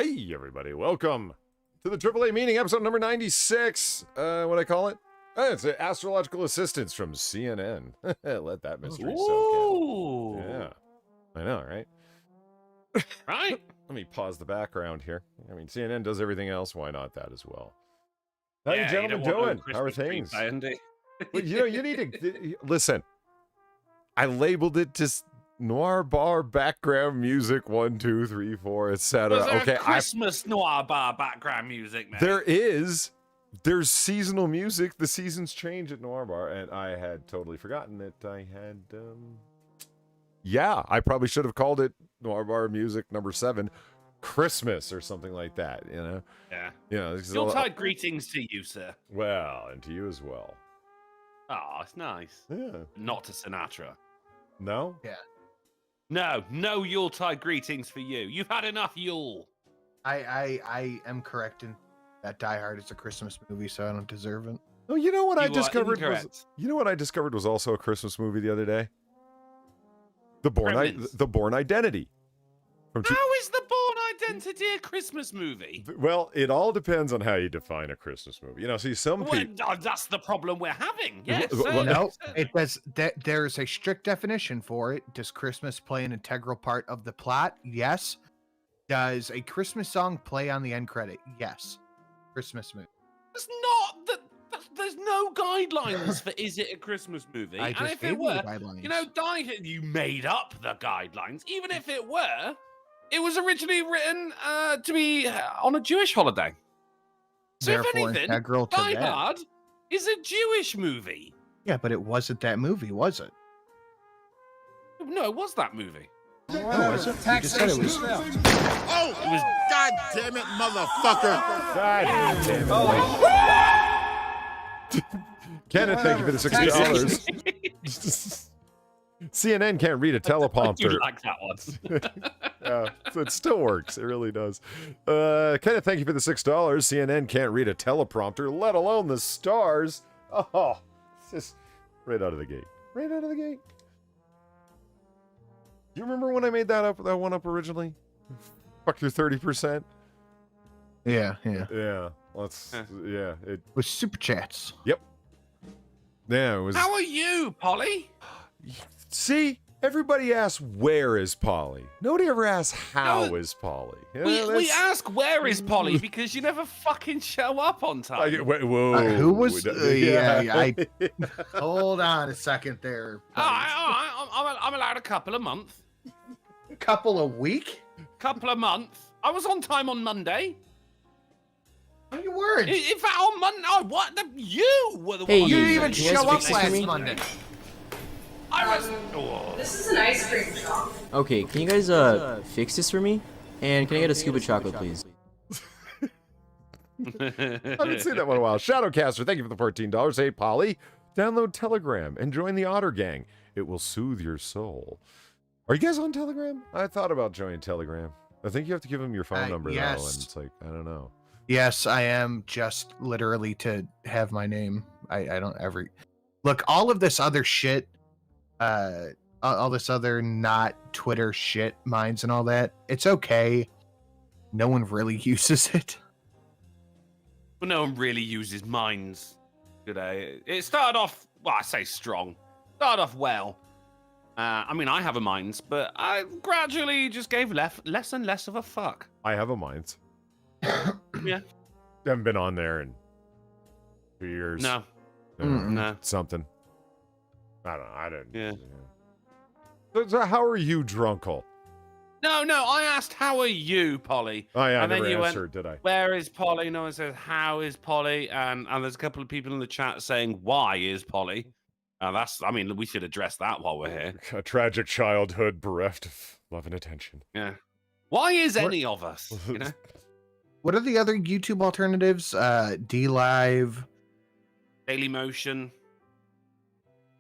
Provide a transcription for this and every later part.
Hey, everybody. Welcome to the AAA meeting, episode number 96. What I call it? It's an astrological assistance from CNN. Let that mystery soak in. Yeah. I know, right? Right? Let me pause the background here. I mean, CNN does everything else. Why not that as well? How Yeah, you gentlemen you don't want doing? no How are Christmas things? tree, Andy. Well, you need to... Listen, I labeled it just noir bar background music 1, 2, 3, 4, etc. Was there Okay, Christmas noir bar background music, man? There's seasonal music. The seasons change at Noir Bar, and I had totally forgotten that I had. Yeah, I probably should have called it Noir Bar Music number 7, Christmas or something like that. You know. Yeah. You know. Yuletide greetings to you, sir. Well, and to you as well. Oh, it's nice. Yeah. Not to Sinatra. No. Yeah. No Yuletide greetings for you. You've had enough Yule. I am correcting that Die Hard is a Christmas movie, so I don't deserve it. Oh, you know what I You are discovered was. incorrect. You know what I discovered was also a Christmas movie the other day. The Born Identity. From How is the Born Identity a Christmas movie? Well, it all depends on how you define a Christmas movie. You know, see, some Well, people. that's the problem we're having. Yes. Well, No, it does. There's a strict definition for it. Does Christmas play an integral part of the plot? Yes. Does a Christmas song play on the end credit? Yes. Christmas movie. It's not that. There's no guidelines for is it a Christmas movie? I And just if gave it you the were, guidelines. you know, you made up the guidelines. Even if it were, it was originally written to be on a Jewish holiday. So Therefore, if anything, integral to Die that. Hard is a Jewish movie. Yeah, but it wasn't that movie, was it? No, it was that movie. No, was it? You just said it was. Oh, It was. God damn it, motherfucker! God damn it. Kenneth, thank you for the $60. CNN can't read a I do teleprompter. like that one. Yeah, so it still works. It really does. Kenneth, thank you for the $6. CNN can't read a teleprompter, let alone the stars. Oh, it's just right out of the gate. Right out of the gate. Do you remember when I made that one up originally? Fuck your 30%. Yeah. Yeah. Yeah. It. With super chats. Yeah, it was. How are you, Polly? See, everybody asks where is Polly. Nobody ever asks how is Polly. You know, We ask where is Polly because you never fucking show up on time. Whoa. Who was? Yeah. I hold on a second there. I'm allowed a couple a month. Couple a week? Couple a month. I was on time on Monday. No, you weren't. In fact, on Monday, what? You were the Hey, one. You you didn't even guys show up fix this for last me? Monday. I was. Oh. This is an ice cream shop. Okay, can you guys fix this for me? And can I get a scoop of chocolate, please? I haven't seen that one in a while. Shadowcaster, thank you for the $14. Hey, Polly, download Telegram and join the Otter gang. It will soothe your soul. Are you guys on Telegram? I thought about joining Telegram. I think you have to give them your phone number, though, and yes. it's like, I don't know. Yes, I am just literally to have my name. I don't ever look all of this other shit, all this other not Twitter shit, mines and all that. It's okay. No one really uses it. Well, no one really uses minds today. It started off, well, I say strong. Started off well. I mean, I have a minds, but I gradually just gave less and less of a fuck. I have a mind. Yeah. Haven't been on there in 2 years. No. No. Something. I don't know. I didn't. Yeah. So how are you, Drunkle? No. I asked, how are you, Polly? Oh, yeah, I And then never you answered, did I? Where is Polly? No one says, how is Polly? And there's a couple of people in the chat saying, why is Polly? I mean, we should address that while we're here. A tragic childhood bereft of love and attention. Yeah. Why is any of us? You know? What are the other YouTube alternatives? DLive. Daily Motion.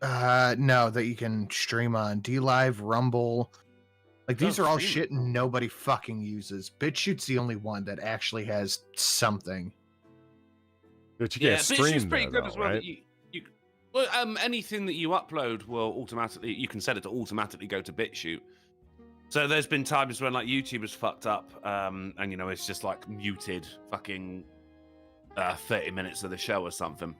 No, that you can stream on DLive, Rumble. Like these are all stream. shit nobody fucking uses. BitChute's the only one that actually has something. But you can't but it's stream just pretty there, good though, as well. right? That anything that you upload will automatically, you can set it to automatically go to BitChute. So there's been times when like YouTube has fucked up, and you know it's just like muted fucking 30 minutes of the show or something,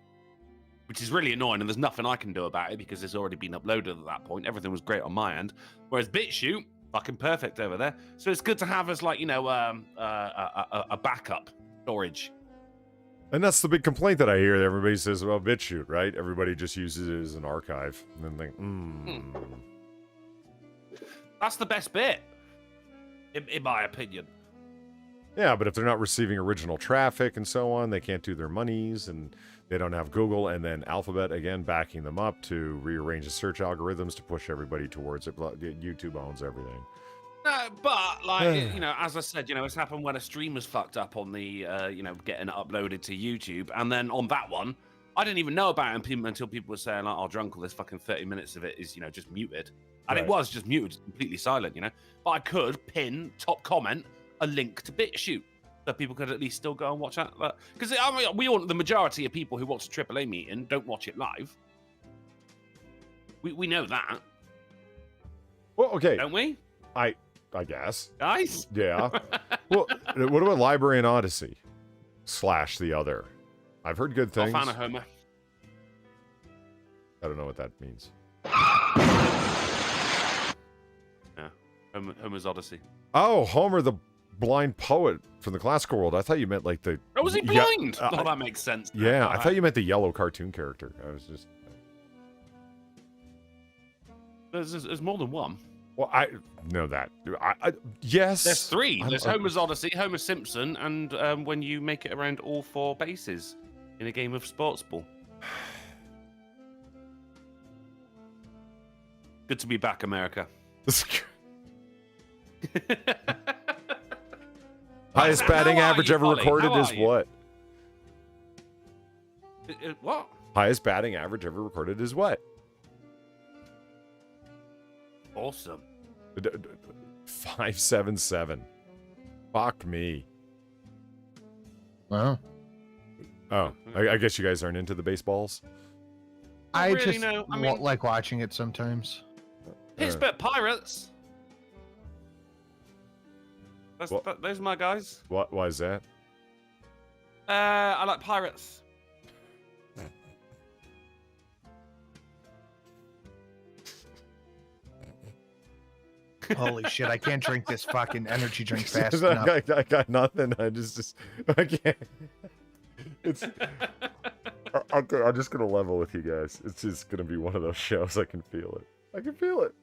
which is really annoying. And there's nothing I can do about it because it's already been uploaded at that point. Everything was great on my end, whereas BitChute fucking perfect over there. So it's good to have as like a backup storage. And that's the big complaint that I hear. That everybody says about BitChute, right? Everybody just uses it as an archive, and then think, That's the best bit, in my opinion. Yeah, but if they're not receiving original traffic and so on, they can't do their monies, and they don't have Google and then Alphabet again backing them up to rearrange the search algorithms to push everybody towards it. YouTube owns everything. But like as I said, it's happened when a streamer's fucked up on the getting it uploaded to YouTube, and then on that one, I didn't even know about it until people were saying like, "Oh, drunk, all this fucking 30 minutes of it is just muted," and it was just muted, completely silent, But I could pin top comment a link to BitChute, so people could at least still go and watch that. Because the majority of people who watch the AAA meeting don't watch it live. We know that. Well, okay, don't we? I guess. Nice. Yeah. Well, what about Library and Odyssey / the other? I've heard good things. I'm a fan of Homer. I don't know what that means. Yeah, Homer's Odyssey. Oh, Homer the blind poet from the classical world. I thought you meant like the... Oh, was he blind? That makes sense. Yeah, I thought you meant the yellow cartoon character. I was just... There's more than one. Well, I know that. Yes. There's three. There's Homer's Odyssey, Homer Simpson, and when you make it around all four bases in a game of sports ball. Good to be back, America. Highest batting average ever Polly? recorded is what? What? Highest batting average ever recorded is what? Awesome. 577. Fuck me. Wow. Oh, I guess you guys aren't into the baseballs? I really just know. I mean, like watching it sometimes. Pittsburgh Pirates. Those are my guys. Why is that? I like Pirates. Holy shit, I can't drink this fucking energy drink fast enough. I got nothing. I can't. It's. I'm just gonna level with you guys. It's just gonna be one of those shows. I can feel it.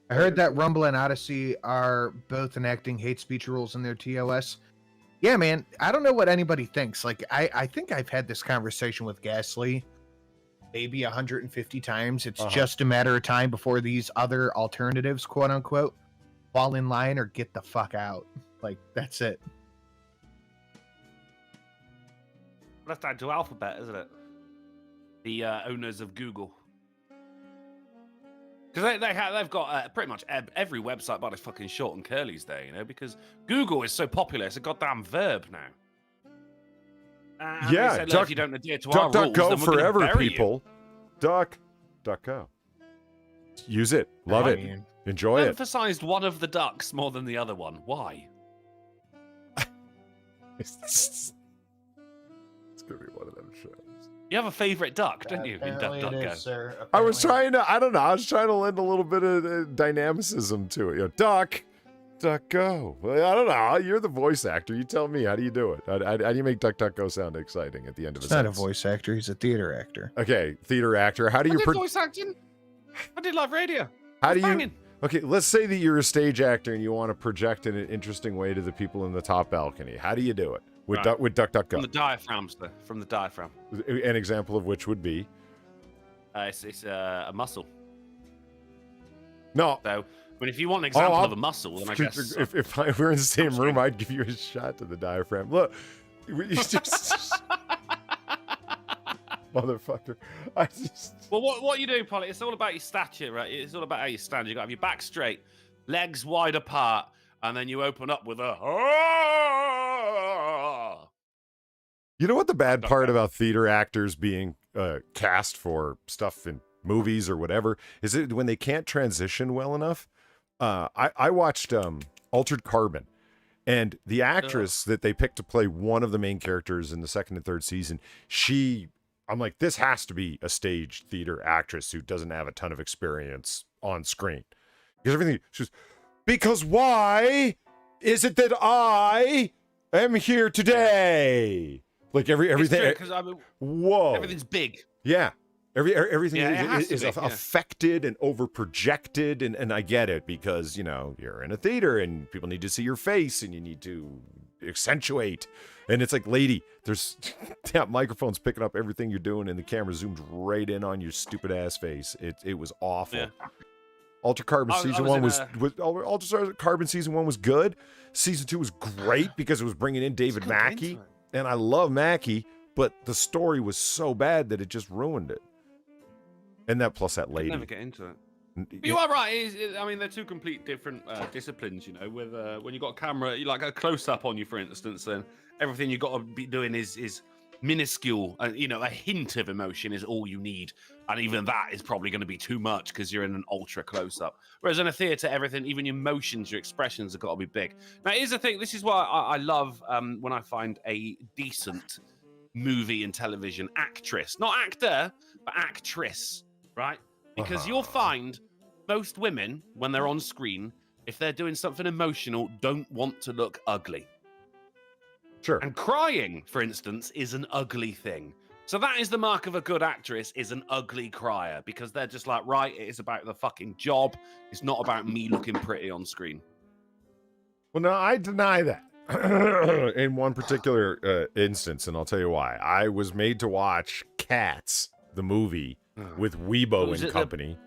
I heard that Rumble and Odyssey are both enacting hate speech rules in their TOS. Yeah, man. I don't know what anybody thinks. Like, I think I've had this conversation with Gasly maybe 150 times. It's just a matter of time before these other alternatives, quote unquote, fall in line or get the fuck out. Like, that's it. That's down to Alphabet, isn't it? The owners of Google. Because they've got pretty much every website but it's fucking short and curlies there, because Google is so popular. It's a goddamn verb now. And Yeah, they say, if you don't adhere to our rules, DuckDuckGo then we're gonna forever, bury people. DuckDuckGo. Use it. Love it. Enjoy you. it. Emphasized one of the ducks more than the other one. Why? It's gonna be one of them shows. You have a favorite duck, don't you? In DuckDuckGo. I was trying to. I don't know. I was trying to lend a little bit of dynamicism to it. DuckDuckGo. Well, I don't know. You're the voice actor. You tell me. How do you do it? How do you make DuckDuckGo sound exciting at the end of a He's not a sentence? voice actor. He's a theater actor. Okay, theater actor. How do you? I did voice acting. I did live radio. How do you? Banging. Okay, let's say that you're a stage actor and you want to project in an interesting way to the people in the top balcony. How do you do it with Right. with DuckDuckGo? From the diaphragms, though. From the diaphragm. An example of which would be It's a muscle. no. So, I mean, if you want an example I'll- of a muscle, then I guess. If we were in the same room, I'd give you a shot to the diaphragm. Look, you just motherfucker. I just. Well, what you do, Polly, it's all about your stature, right? It's all about how you stand. You got to have your back straight, legs wide apart, and then you open up with a. You know what the bad part about theater actors being cast for stuff in movies or whatever is it when they can't transition well enough. I watched Altered Carbon. And the actress that they picked to play one of the main characters in the second and third season, I'm like, this has to be a stage theater actress who doesn't have a ton of experience on screen. Because why is it that I am here today? Like everything. Because I mean, whoa, everything's big. Yeah. Everything is be, affected and over projected, and I get it because you're in a theater and people need to see your face and you need to accentuate, and it's like, lady, there's that microphone's picking up everything you're doing and the camera zoomed right in on your stupid ass face. It was awful. Yeah. Altered Carbon season one was Altered Carbon season 1 was good. Season 2 was great because it was bringing in David Mackey, and I love Mackey, but the story was so bad that it just ruined it. And that plus that lady. I'd never get into it. But you are right. I mean, they're two complete different disciplines. With when you got a camera, you like a close up on you, for instance, then everything you got to be doing is minuscule. A hint of emotion is all you need, and even that is probably going to be too much because you're in an ultra close up. Whereas in a theater, everything, even your emotions, your expressions, have got to be big. Now, here's the thing. This is why I love when I find a decent movie and television actress, not actor, but actress. Right? Because you'll find most women, when they're on screen, if they're doing something emotional, don't want to look ugly. Sure. And crying, for instance, is an ugly thing. So that is the mark of a good actress, is an ugly crier, because they're just like, right, it is about the fucking job. It's not about me looking pretty on screen. Well, no, I deny that. In one particular instance, and I'll tell you why. I was made to watch Cats, the movie, with Weibo and company.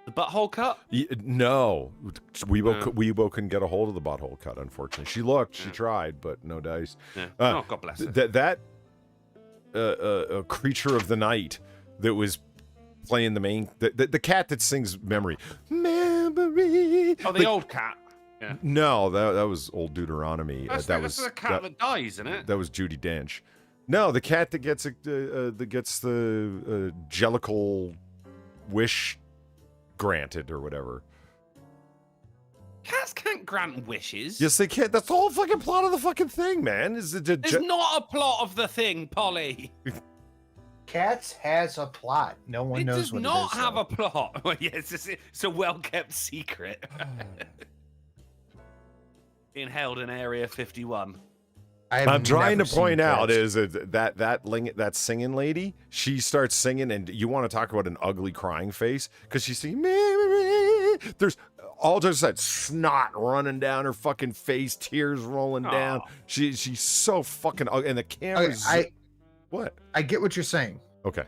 The butthole cut? No. Weibo couldn't get a hold of the butthole cut, unfortunately. She looked, she tried, but no dice. Yeah. Oh, God bless her. That creature of the night that was playing the main... The cat that sings Memory. Memory. Oh, the old cat. Yeah. No, that was old Deuteronomy. That's the cat that dies, isn't it? That was Judi Dench. No, the cat that gets the Jellicle wish granted or whatever. Cats can't grant wishes. Yes, they can. That's the whole fucking plot of the fucking thing, man. It's not a plot of the thing, Polly. Cats has a plot. No one knows what it is. It does not have a plot. Well, yeah, it's a well-kept secret. Being held in Area 51. I'm trying to point out is that singing lady, she starts singing, and you want to talk about an ugly crying face because she's singing. There's all just that snot running down her fucking face, tears rolling down. She's so fucking ugly, and the camera's. What? I get what you're saying. Okay.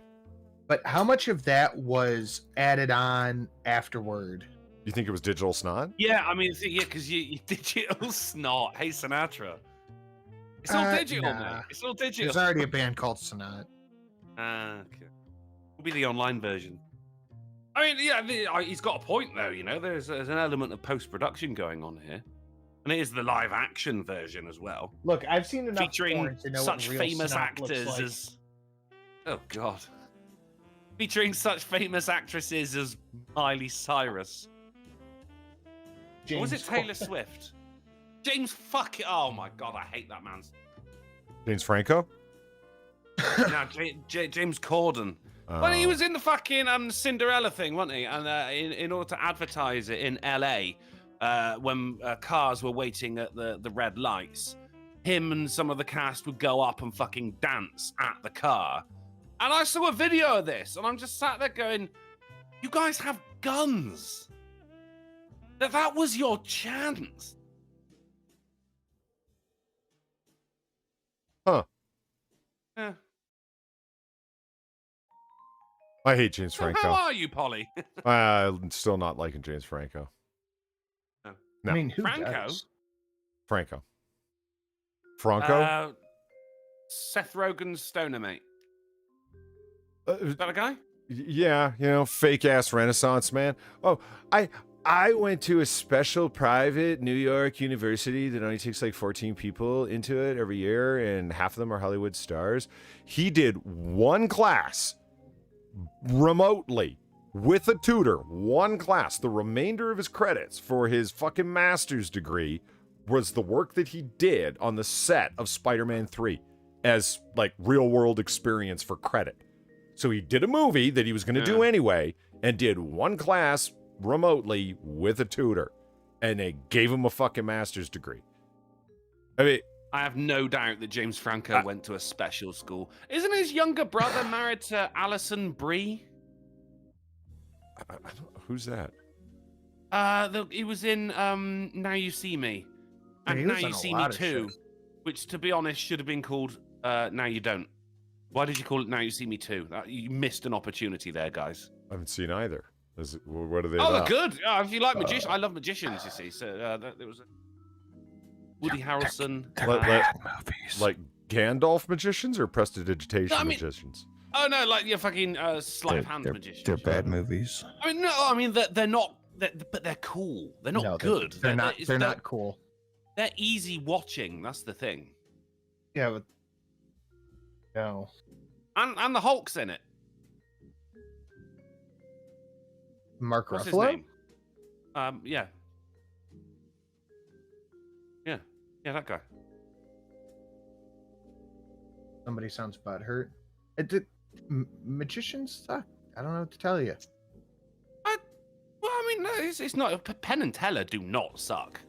But how much of that was added on afterward? You think it was digital snot? Yeah, I mean, because you digital snot. Hey, Sinatra. It's all digital, man. It's all digital. There's already a band called Sonat. Okay. It'll be the online version. I mean, yeah, he's got a point, though, There's an element of post-production going on here. And it is the live-action version as well. Look, I've seen enough featuring to know such what real famous snot actors looks like. as... Oh, God. Featuring such famous actresses as Miley Cyrus. Or was it Taylor Swift? James oh my God, I hate that man. James Franco? No, James Corden. Well, he was in the fucking Cinderella thing, wasn't he? And in order to advertise it in LA, when cars were waiting at the red lights, him and some of the cast would go up and fucking dance at the car. And I saw a video of this, and I'm just sat there going, you guys have guns. That was your chance. Huh. Yeah. I hate James Franco. How are you, Polly? I'm still not liking James Franco. Oh. No. I mean, who Franco? does? Franco. Seth Rogen's stoner mate. Is that a guy? Yeah, fake ass Renaissance man. Oh, I went to a special private New York university that only takes like 14 people into it every year, and half of them are Hollywood stars. He did one class remotely with a tutor, one class. The remainder of his credits for his fucking master's degree was the work that he did on the set of Spider-Man 3 as like real-world experience for credit. So he did a movie that he was going to do anyway and did one class remotely with a tutor, and they gave him a fucking master's degree. I mean, I have no doubt that James Franco went to a special school. Isn't his younger brother married to Alison Brie? I don't, who's that? He was in Now You See Me, and he Now was You on a See Me lot of 2, shit. which, to be honest, should have been called Now You Don't. Why did you call it Now You See Me 2? You missed an opportunity there, guys. I haven't seen either. What are they Oh, about? they're good. If you like magicians, I love magicians. You see, so there was Woody Harrelson. Like Gandalf magicians or prestidigitation No, I mean- magicians? Oh no, like your fucking sleight of hand magicians. They're bad movies. I mean, no, I mean they're not. But they're cool. They're not No, good. They're not. They're not cool. They're easy watching. That's the thing. Yeah, but no. And the Hulk's in it. Mark What's his Ruffalo. name? Yeah. Yeah, that guy. Somebody sounds butthurt. Magicians suck. I don't know what to tell you. Well, I mean, no, it's not. Penn and Teller do not suck.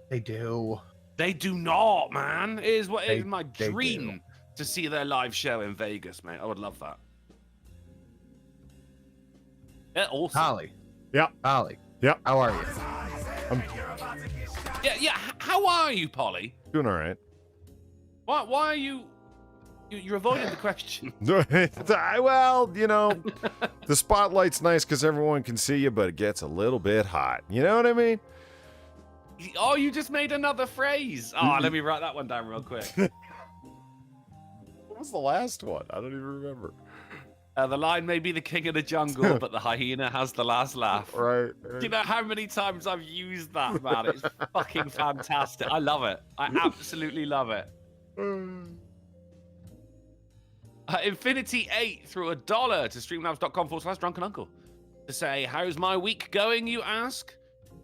They do. They do not, man. It is what it They- is my they dream to see their live show in Vegas, mate. I would love that. They're awesome. Holly. Yep. Holly. Yep. How are you? Yeah. How are you, Polly? Doing all right. Why are you? You're avoiding the question. Well, you know, the spotlight's nice because everyone can see you, but it gets a little bit hot. You know what I mean? Oh, you just made another phrase. Oh, let me write that one down real quick. What was the last one? I don't even remember. The line may be the king of the jungle, but the hyena has the last laugh. Right. Do you know how many times I've used that, man? It's fucking fantastic. I love it. I absolutely love it. Infinity 8 threw $1 to streamlabs.com/drunkenuncle to say, how's my week going, you ask?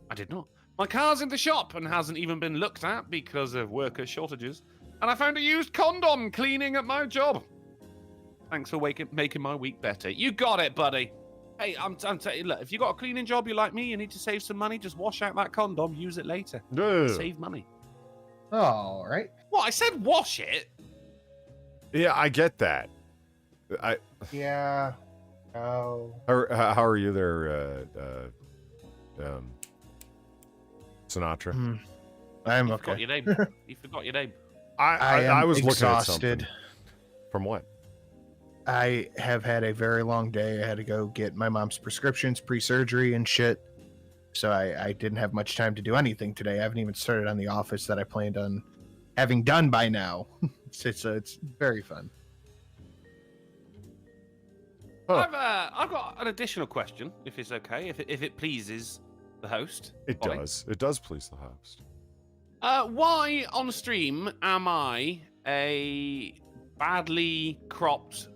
I did not. My car's in the shop and hasn't even been looked at because of worker shortages. And I found a used condom cleaning at my job. Thanks for making my week better. You got it, buddy. Hey, I'm telling you, look, if you got a cleaning job, you like me, you need to save some money, just wash out that condom, use it later. Save money. All right. What? I said wash it. Yeah, I get that. Yeah. Oh. How are you there, Sinatra? I'm You okay. forgot your name. You forgot your name. I was looking at exhausted. something. From what? I have had a very long day. I had to go get my mom's prescriptions pre-surgery and shit. So I didn't have much time to do anything today. I haven't even started on the office that I planned on having done by now. It's very fun. Huh. I've got an additional question, if it's okay, if it pleases the host. It Ollie. does. It does please the host. Why on stream am I a badly cropped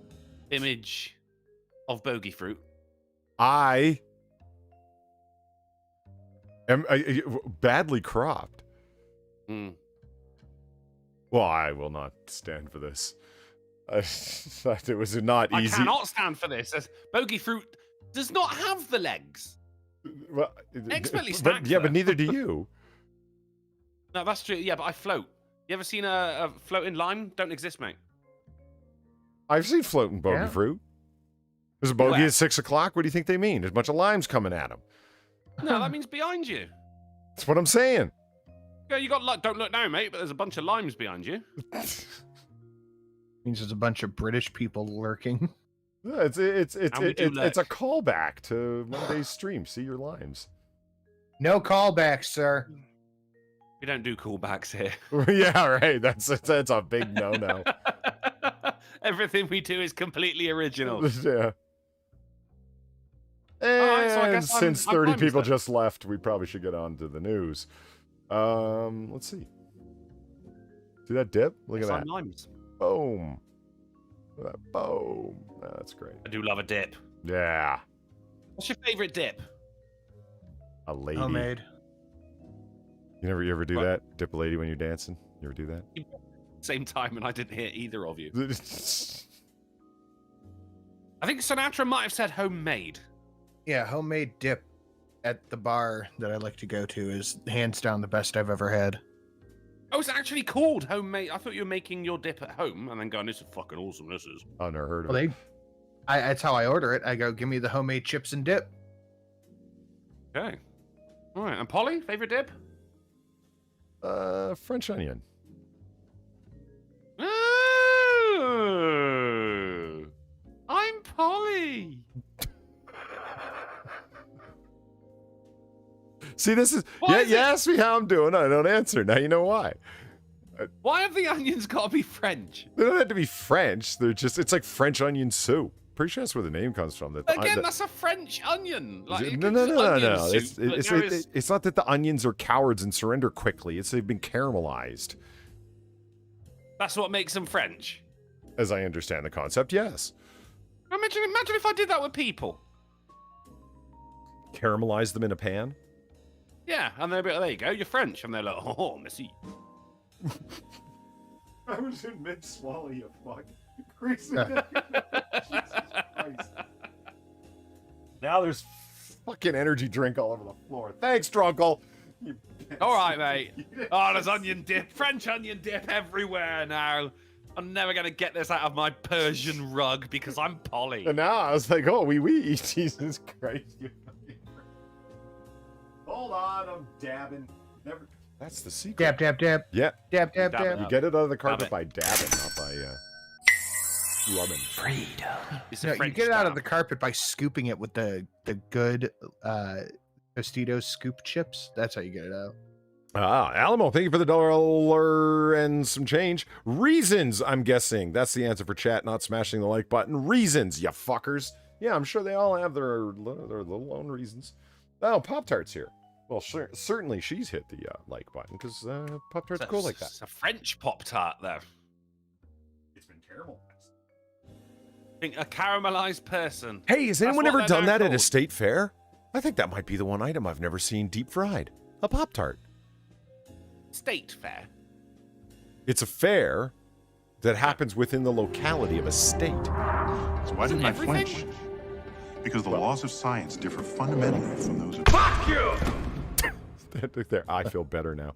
image of bogey fruit? I am badly cropped. Hmm. Well, I will not stand for this. It was not easy. I cannot stand for this. As bogey fruit does not have the legs. Well, Expertly but, stacked, yeah, though. but neither do you. No, that's true. Yeah, but I float. You ever seen a floating lime? Don't exist, mate. I've seen floating bogey Yeah. fruit. There's a bogey Where? at 6 o'clock. What do you think they mean? There's a bunch of limes coming at them. No, that means behind you. That's what I'm saying. Yeah, you got luck. Don't look now, mate. But there's a bunch of limes behind you. Means there's a bunch of British people lurking. Yeah, it's And we do it's a look. callback to Monday's stream. See your limes. No callbacks, sir. We don't do callbacks here. Yeah, right. That's a big no-no. Everything we do is completely original. Yeah. right, so I And guess I'm- since I'm 30 fine with people that. just left, we probably should get on to the news. Let's see. See that dip? Look at Yes, that. I'm limes. Boom. Look at that. Boom. That's great. I do love a dip. Yeah. What's your favorite dip? A lady. Homemade. You ever do What? that? Dip a lady when you're dancing? You ever do that? Same time, and I didn't hear either of you. I think Sinatra might have said homemade. Yeah, homemade dip at the bar that I like to go to is hands down the best I've ever had. Oh, it's actually called homemade. I thought you were making your dip at home and then going, "This is fucking awesome. This is." I've never heard of Well, it. that's how I order it. I go, give me the homemade chips and dip. Okay. All right. And Polly, favorite dip? French onion. Oh, I'm Polly. See, this is Why is you it- asked me how I'm doing. I don't answer. Now you know why. Why have the onions got to be French? They don't have to be French. They're just it's like French onion soup. Pretty sure that's where the name comes from. Again, that's a French onion. Like, you no. could do onion soup, It's, but now it's- it's not that the onions are cowards and surrender quickly. It's they've been caramelized. That's what makes them French. As I understand the concept, yes. Imagine if I did that with people. Caramelize them in a pan. Yeah, and they'll be like, there you go, you're French. And they're like, oh, merci. I was in mid swallow, you fuck. Crazy. Now there's fucking energy drink all over the floor. Thanks, Drunkle. You All right, mate. Oh, there's onion dip, French onion dip everywhere now. I'm never going to get this out of my Persian rug because I'm Polly. And now I was like, oh, wee. Jesus Christ. You fucking- Hold on, I'm dabbing. Never. That's the secret. Dab, dab, dab. Yeah. Dab, dab, Dab it dab. You get it out of the carpet it. by dabbing, not by rubbing. It's a No, you French get it out of dab. the carpet by scooping it with the good Tostitos scoop chips. That's how you get it out. Alamo, thank you for the $1 and some change. Reasons, I'm guessing. That's the answer for chat, not smashing the like button. Reasons, you fuckers. Yeah, I'm sure they all have their little own reasons. Oh, Pop-Tart's here. Well, certainly she's hit the like button, because Pop-Tart's cool like that. It's a French Pop-Tart, though. It's been caramelized. I think a caramelized person. Hey, has That's anyone what ever they're done now that at a called. state fair? I think that might be the one item I've never seen deep fried. A Pop-Tart. State fair. It's a fair that happens within the locality of a state. So why didn't I everything? flinch? Because the laws of science differ fundamentally from those of... There, I feel better now.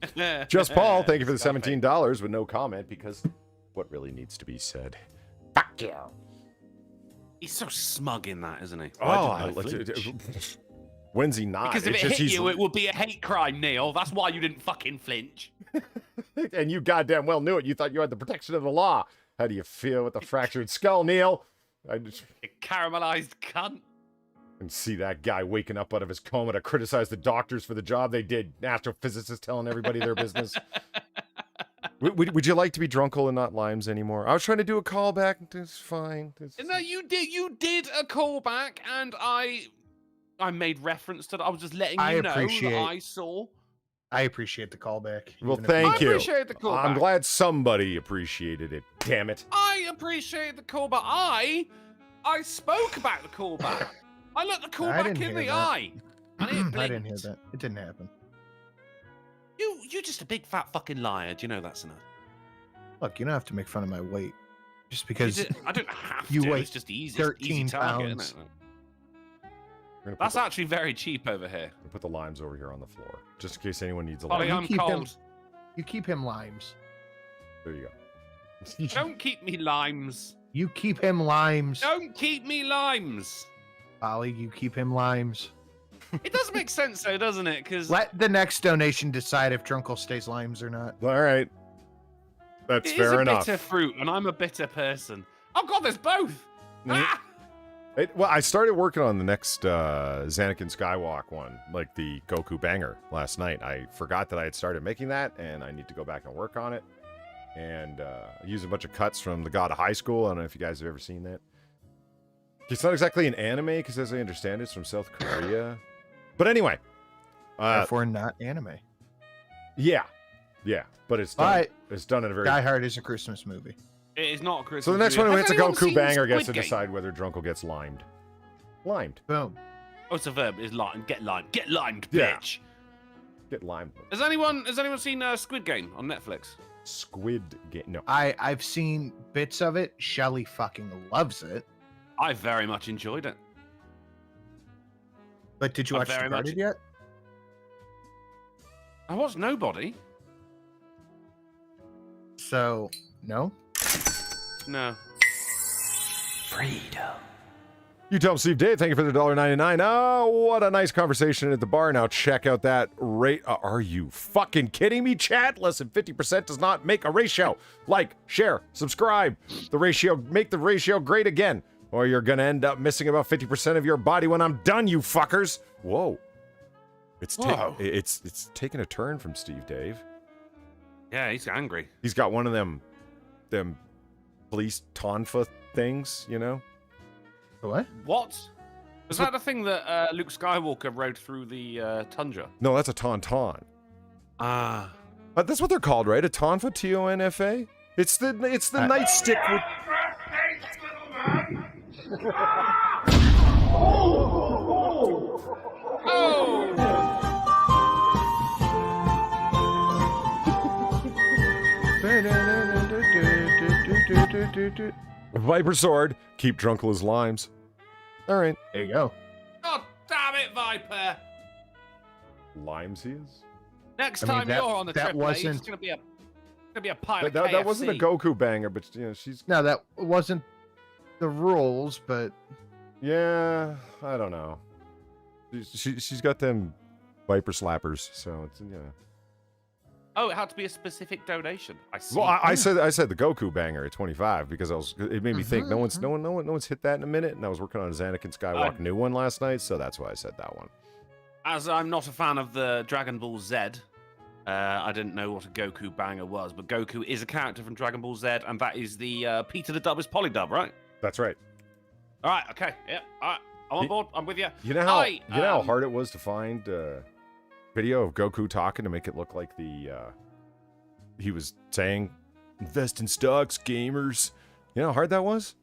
Just Paul, thank you for the $17 with no comment, because what really needs to be said? Fuck you. He's so smug in that, isn't he? When's he not? Because if It's it just hit he's- you, it would be a hate crime, Neil. That's why you didn't fucking flinch. and you goddamn well knew it. You thought you had the protection of the law. How do you feel with the fractured skull, Neil? I just You caramelized cunt. can see that guy waking up out of his coma to criticize the doctors for the job they did. Astrophysicists telling everybody their business. Would you like to be Drunkle and not Limes anymore? I was trying to do a callback. It's fine. No, you did a callback, and I made reference to that. I was just letting I you know appreciate- that I saw. I appreciate the callback. Well, even if thank I you. appreciate the callback. I'm glad somebody appreciated it. Damn it. I appreciate the callback. I spoke about the callback. I looked the I callback didn't in hear the that. eye. And it blinked. I didn't hear that. It didn't happen. You're just a big fat fucking liar. Do you know that, Sinner? Look, you don't have to make fun of my weight. Just because I don't have you to. weigh It's just easy. 13 easy target, pounds. isn't it? We're gonna That's actually very cheap over here. put the limes over here on the floor, just in case anyone needs a Polly, lime. I'm keep him- cold. you keep him limes. There you go. Don't keep me limes. You keep him limes. Don't keep me limes. Ollie, you keep him limes. It does make sense though, doesn't it? Because Let the next donation decide if Drunkle stays limes or not. All right. That's it is fair a enough. bitter fruit, and I'm a bitter person. Oh god, there's both. Mm. Ah! Well, I started working on the next Xanakin Skywalk one, like the Goku Banger, last night. I forgot that I had started making that, and I need to go back and work on it. And use a bunch of cuts from The God of High School. I don't know if you guys have ever seen that. It's not exactly an anime, because as I understand it, it's from South Korea. But anyway. Therefore, not anime. Yeah. But it's done. But It's done in a very... Die Hard is a Christmas movie. It is not Christmas. So the next movie. one who Has hits a anyone Goku seen Banger gets to Squid Game? decide whether Drunkle gets limed. Limed. Boom. Oh, it's a verb. It's lime. Get limed. Get limed, Yeah. bitch. Get limed. Has anyone seen Squid Game on Netflix? Squid Game. No. I've seen bits of it. Shelly fucking loves it. I very much enjoyed it. But did you I watch very much- Started yet? I watched Nobody. So no. No. Freedom. You tell him, Steve Dave, thank you for the $1.99. Oh, what a nice conversation at the bar. Now check out that rate. Are you fucking kidding me, chat? Less than 50% does not make a ratio. Like, share, subscribe. Make the ratio great again. Or you're gonna end up missing about 50% of your body when I'm done, you fuckers. Whoa. It's taking a turn from Steve Dave. Yeah, he's angry. He's got one of them police tonfa things, you know? What? What? Was that the thing that Luke Skywalker rode through the tundra? No, that's a tauntaun. Ah. That's what they're called, right? A tonfa, T-O-N-F-A? It's the nightstick with... Viper sword. Keep drunkle as limes. All right. There you go. God damn it, Viper! Limes he is? Next I mean, time that- you're on the that trip, wasn't- it's gonna be a pile of That wasn't a KFC. Goku banger, but you know, she's... No, that wasn't the rules, but Yeah, I don't know. She's got them Viper slappers, so it's, yeah. Oh, it had to be a specific donation. I see. Well, I said the Goku banger at 25 because it made me think no one's hit that in a minute, and I was working on his Anakin Skywalker new one last night, so that's why I said that one. As I'm not a fan of the Dragon Ball Z, I didn't know what a Goku banger was, but Goku is a character from Dragon Ball Z, and that is the Peter the Dub is Polydub, right? That's right. All right, okay, yeah, all right, I'm on board. I'm with you. You know how hard it was to find video of Goku talking to make it look like he was saying, "Invest in stocks, gamers." You know how hard that was?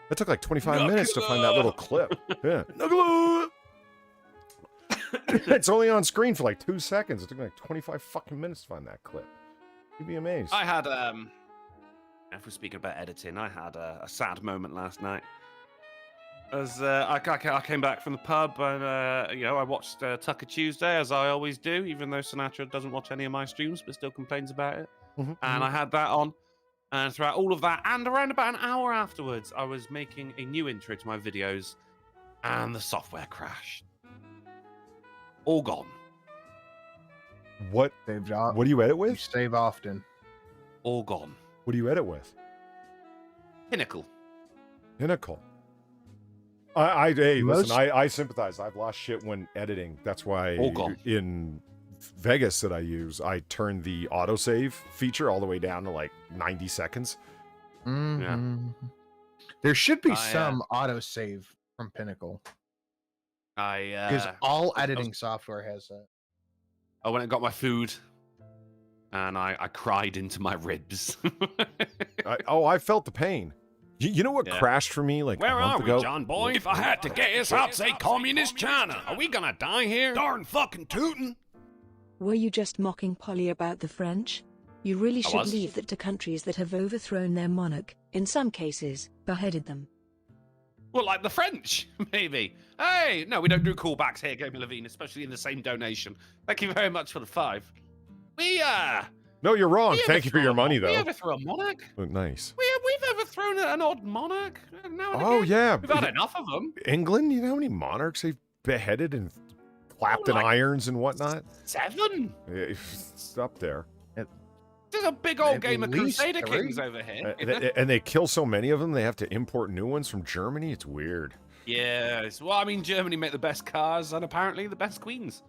That took like 25 minutes to find that little clip. Yeah. It's only on screen for like 2 seconds. It took me like 25 fucking minutes to find that clip. You'd be amazed. I had if we're speaking about editing, I had a sad moment last night. As I came back from the pub and I watched Tucker Tuesday as I always do, even though Sinatra doesn't watch any of my streams but still complains about it. And I had that on, and throughout all of that, and around about an hour afterwards, I was making a new intro to my videos, and the software crashed. All gone. What? saved off. What do you edit You with? save often. All gone. What do you edit with? Pinnacle. Pinnacle. Hey, Most- listen, I sympathize. I've lost shit when editing. That's why All gone. in Vegas that I use, I turn the autosave feature all the way down to like 90 seconds. Mhm. There should be I, some autosave from Pinnacle because I all editing software has that. I went and got my food, and I cried into my ribs. I felt the pain. You know what Yeah. crashed for me like Where a month are we, ago? John boy? If I had to guess, I'd say communist China. Are we gonna die here? Darn fucking tootin'. Were you just mocking Polly about the French? You really I should was. leave that to countries that have overthrown their monarch, in some cases, beheaded them. Well, like the French, maybe. Hey, no, we don't do callbacks here, Gaming Levine, especially in the same donation. Thank you very much for the 5. We No, you're wrong. we Thank you for overthrew your a money, We though. overthrew a monarch. Look nice. We've overthrown an odd monarch. Now and Oh, again. yeah. We've had enough of them. England, you know how many monarchs they've beheaded and clapped in like- irons and whatnot? 7. It's up there. There's a big old At game of least Crusader 3. Kings over here. And they kill so many of them, they have to import new ones from Germany. It's weird. Yes. Well, I mean, Germany make the best cars and apparently the best queens.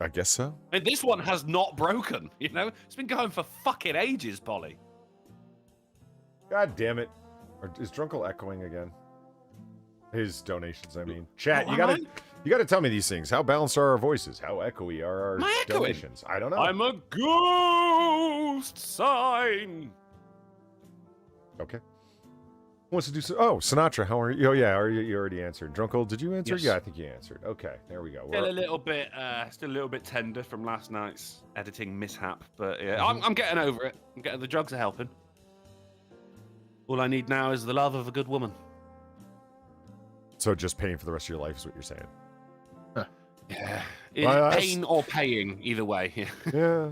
I guess so. And this one has not broken, you know? It's been going for fucking ages, Polly. God damn it. Is Drunkle echoing again? His donations, I mean. Chat, you gotta tell me these things. How balanced are our voices? How echoey are our Am I echoing? donations? I don't know. I'm a ghost sign. Okay. Wants to do so? Oh, Sinatra, how are you? Oh yeah, you already answered. Drunkle, did you answer? Yes. Yeah, I think you answered. Okay, there we go. Still a little bit tender from last night's editing mishap, but yeah, Mm-hmm. I'm getting over it. The drugs are helping. All I need now is the love of a good woman. So just paying for the rest of your life is what you're saying. Yeah. Well, Pain or paying, either way. Yeah. Yeah.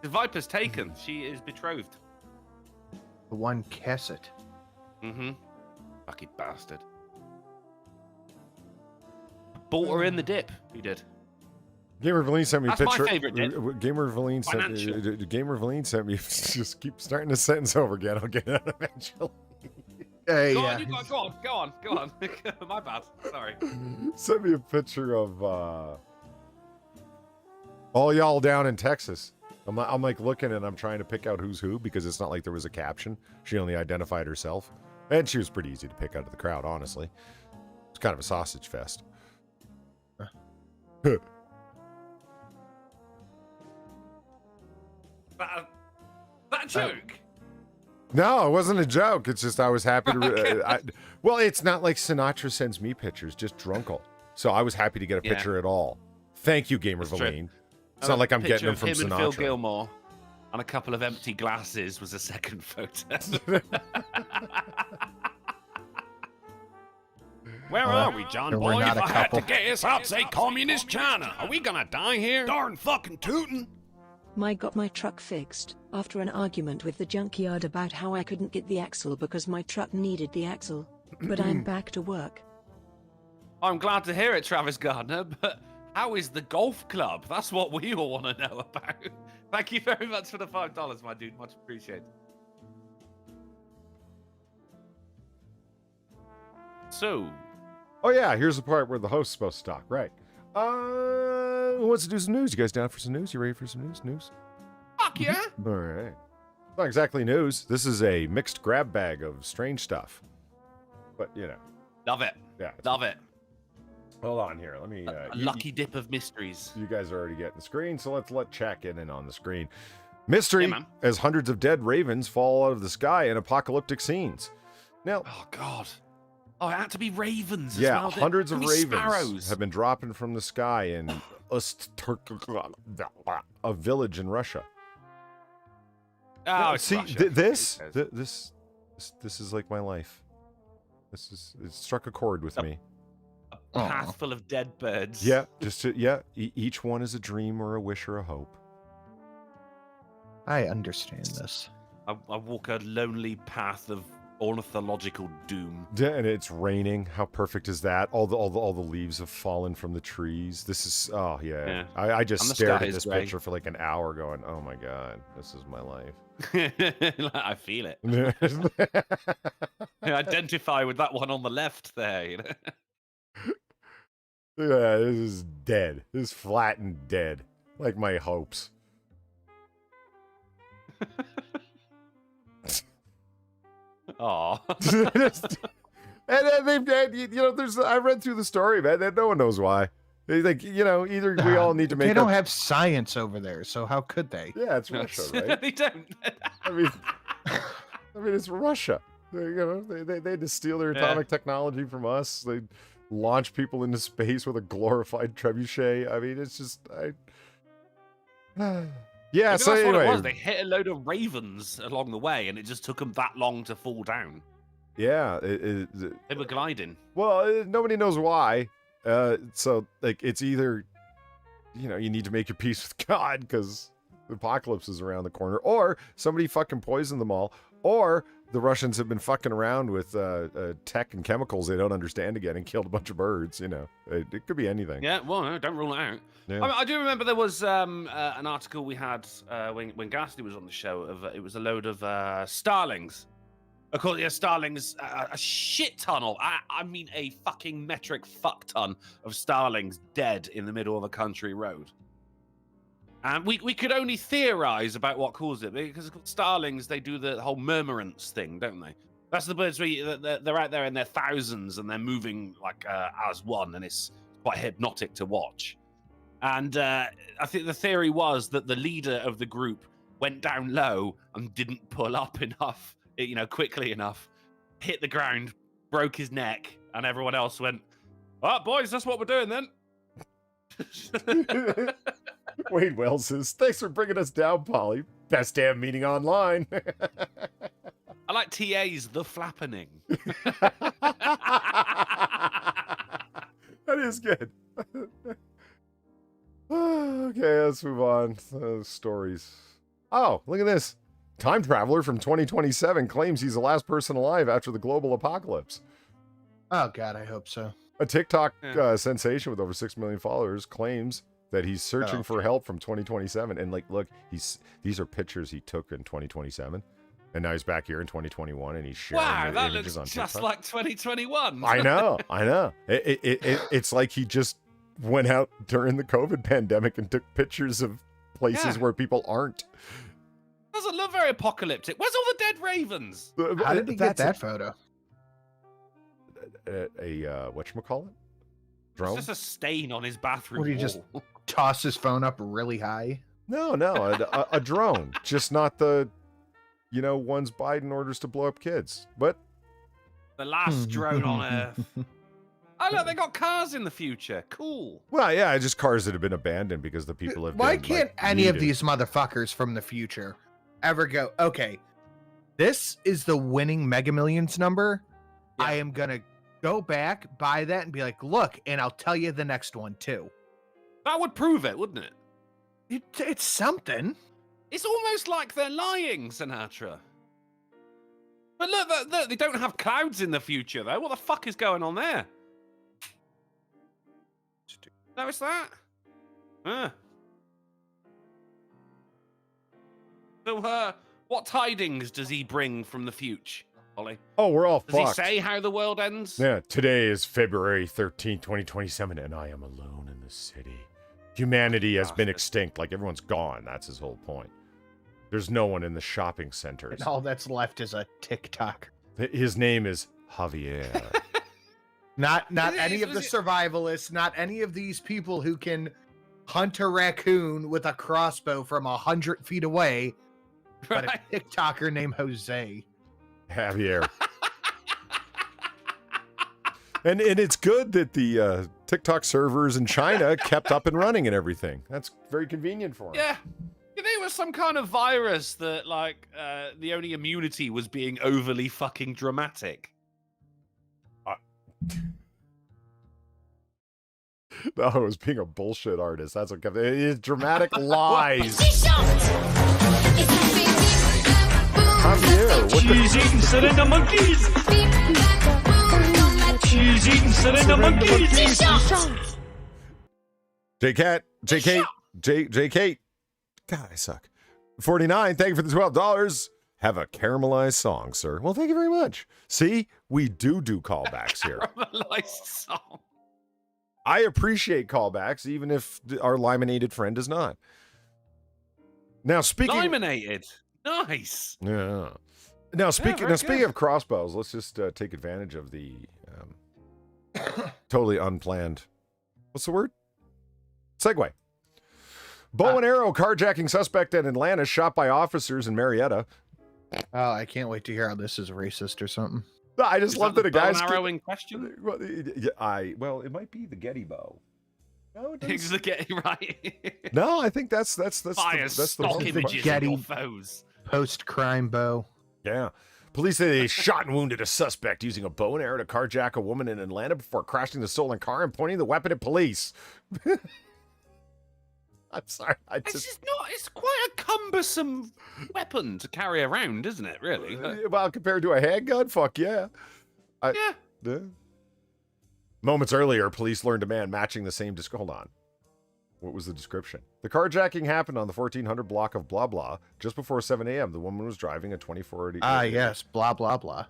The Viper's taken. She is betrothed. The one cassette. Mm-hmm. Lucky bastard. Bought her in the dip. He did. Gamer Valine sent me a That's picture. my favorite dip. Gamer Valine sent me. Just keep starting the sentence over again. I'll get it out eventually. Go on, go on. My bad. Sorry. Sent me a picture of all y'all down in Texas. I'm like looking and I'm trying to pick out who's who because it's not like there was a caption. She only identified herself, and she was pretty easy to pick out of the crowd. Honestly, it's kind of a sausage fest. That joke? No, it wasn't a joke. It's just I was happy to. Well, it's not like Sinatra sends me pictures, just Drunkle. So I was happy to get a picture at all. Thank you, Gamer Valine. It's not like I'm getting them from him Sinatra. And Phil Gilmore and a couple of empty glasses was a second photo. Where are we, John and we're Boy? not If a I had to couple. guess, I'd say communist China. Are we gonna die here? Darn fucking tootin'. I got my truck fixed after an argument with the junkyard about how I couldn't get the axle because my truck needed the axle. But I'm back to work. I'm glad to hear it, Travis Gardner, but how is the golf club? That's what we all want to know about. Thank you very much for the $5, my dude. Much appreciated. So. Oh yeah, here's the part where the host's supposed to talk. Right. Who wants to do some news? You guys down for some news? You ready for some news? News? Fuck yeah. All right. Not exactly news. This is a mixed grab bag of strange stuff. But you know. Love it. Yeah. Love it. Hold on here. Let me. A lucky dip of mysteries. You guys are already getting the screen, so let's let Chat get in on the screen. Mystery, Yeah, man. as hundreds of dead ravens fall out of the sky in apocalyptic scenes. Now, Oh God. Oh, it had to be ravens. As yeah, well. hundreds of Can we ravens sparrows? have been dropping from the sky in a village in Russia. Oh, it's see, Russia. this Who cares? this is like my life. It struck a chord with me. A path full of dead birds. Yeah, each one is a dream or a wish or a hope. I understand this. I walk a lonely path of ornithological doom. Yeah, and it's raining. How perfect is that? All the leaves have fallen from the trees. This is Yeah. I just And the stared sky at is this grey. picture for like an hour, going, "Oh my god, this is my life." I feel it. I identify with that one on the left there. You know? Yeah, this is dead. This is flat and dead, like my hopes. Aw. And then I read through the story, man. And no one knows why. Like, either we all need to make. They don't have science over there, so how could they? Yeah, it's Russia, right? They don't. I mean, it's Russia. They just steal their atomic technology from us. They launch people into space with a glorified trebuchet. I mean, it's just, yeah. Maybe So that's what it anyway, was. They hit a load of ravens along the way, and it just took them that long to fall down. yeah. They were gliding. Well, nobody knows why. So like, it's either, you need to make your peace with God because the apocalypse is around the corner, or somebody fucking poisoned them all, or the Russians have been fucking around with tech and chemicals they don't understand again and killed a bunch of birds. It could be anything. Yeah, well, no, don't rule it out. Yeah. I do remember there was an article we had when Ghastly was on the show. It was a load of starlings. Of course, yeah, starlings, a shit ton of, I mean a fucking metric fuck ton of starlings dead in the middle of a country road. And we could only theorize about what caused it, because starlings, they do the whole murmurance thing, don't they? That's the birds where they're out there in their thousands and they're moving like as one, and it's quite hypnotic to watch. And I think the theory was that the leader of the group went down low and didn't pull up enough it, quickly enough, hit the ground, broke his neck, and everyone else went, "Oh, boys, that's what we're doing then." Wade Wells says, thanks for bringing us down, Polly. Best damn meeting online. I like TA's The Flappening. That is good. Okay, let's move on. Stories. Oh, look at this. Time traveler from 2027 claims he's the last person alive after the global apocalypse. Oh, God, I hope so. A TikTok sensation with over 6 million followers claims that he's searching for help from 2027. And look, these are pictures he took in 2027. And now he's back here in 2021 and he's sharing the images on TikTok. Just like 2021. I know. It's like he just went out during the COVID pandemic and took pictures of places where people aren't. Doesn't look very apocalyptic. Where's all the dead ravens? How did he get that photo? Whatchamacallit? Drone? It's just a stain on his bathroom Would he wall. just toss his phone up really high? No, a drone. Just not the, ones Biden orders to blow up kids. But The last drone on Earth. Oh, look, they got cars in the future. Cool. well, yeah, just cars that have been abandoned because the people have. Why been, can't any of needed. these motherfuckers from the future ever go, okay, this is the winning Mega Millions number. Yeah. I am going to go back, buy that, and be like, look, and I'll tell you the next one, too. That would prove it, wouldn't it? It's something. It's almost like they're lying, Sinatra. But look, they don't have clouds in the future, though. What the fuck is going on there? Notice that? So, what tidings does he bring from the future, Ollie? Oh, we're all Does he fucked. say how the world ends? Yeah, today is February 13th, 2027, and I am alone in the city. Humanity has been extinct, like everyone's gone. That's his whole point. There's no one in the shopping centers. And all that's left is a TikTok. His name is Javier. Not Is it- any of is the it- survivalists, not any of these people who can hunt a raccoon with a crossbow from 100 feet away, but Right. a TikToker named Jose. Javier. And it's good that the TikTok servers in China kept up and running and everything. That's very convenient for him. Yeah. You think it was some kind of virus that, the only immunity was being overly fucking dramatic? No, it was being a bullshit artist. That's what kept it. Is dramatic lies. Javier, what the She's eating surrender monkeys. She's eating surrender monkeys. J-Cat, J-Kate. God, I suck. 49, thank you for the $12. Have a caramelized song, sir. Well, thank you very much. See, we do callbacks here. Caramelized song. I appreciate callbacks, even if our liminated friend does not. Now, speaking... Liminated. Nice. Yeah. Now, speaking good. of crossbows, let's just take advantage of the totally unplanned... What's the word? Segue. Bow and arrow carjacking suspect in Atlanta shot by officers in Marietta. Oh, I can't wait to hear how this is racist or something. I just love that a guy's... Bow and arrow in question? Well, it might be the Getty bow. No, it It's doesn't. the Getty, right? No, I think that's Fire the stock the images of Getty. your foes. Post-crime bow. Yeah. Police say they shot and wounded a suspect using a bow and arrow to carjack a woman in Atlanta before crashing the stolen car and pointing the weapon at police. I'm sorry. It's quite a cumbersome weapon to carry around, isn't it, really? Well, compared to a handgun, fuck yeah. Yeah. Moments earlier, police learned a man matching the same Hold on. What was the description? The carjacking happened on the 1400 block of blah blah just before 7 a.m. The woman was driving a 2480. Yes, blah, blah, blah.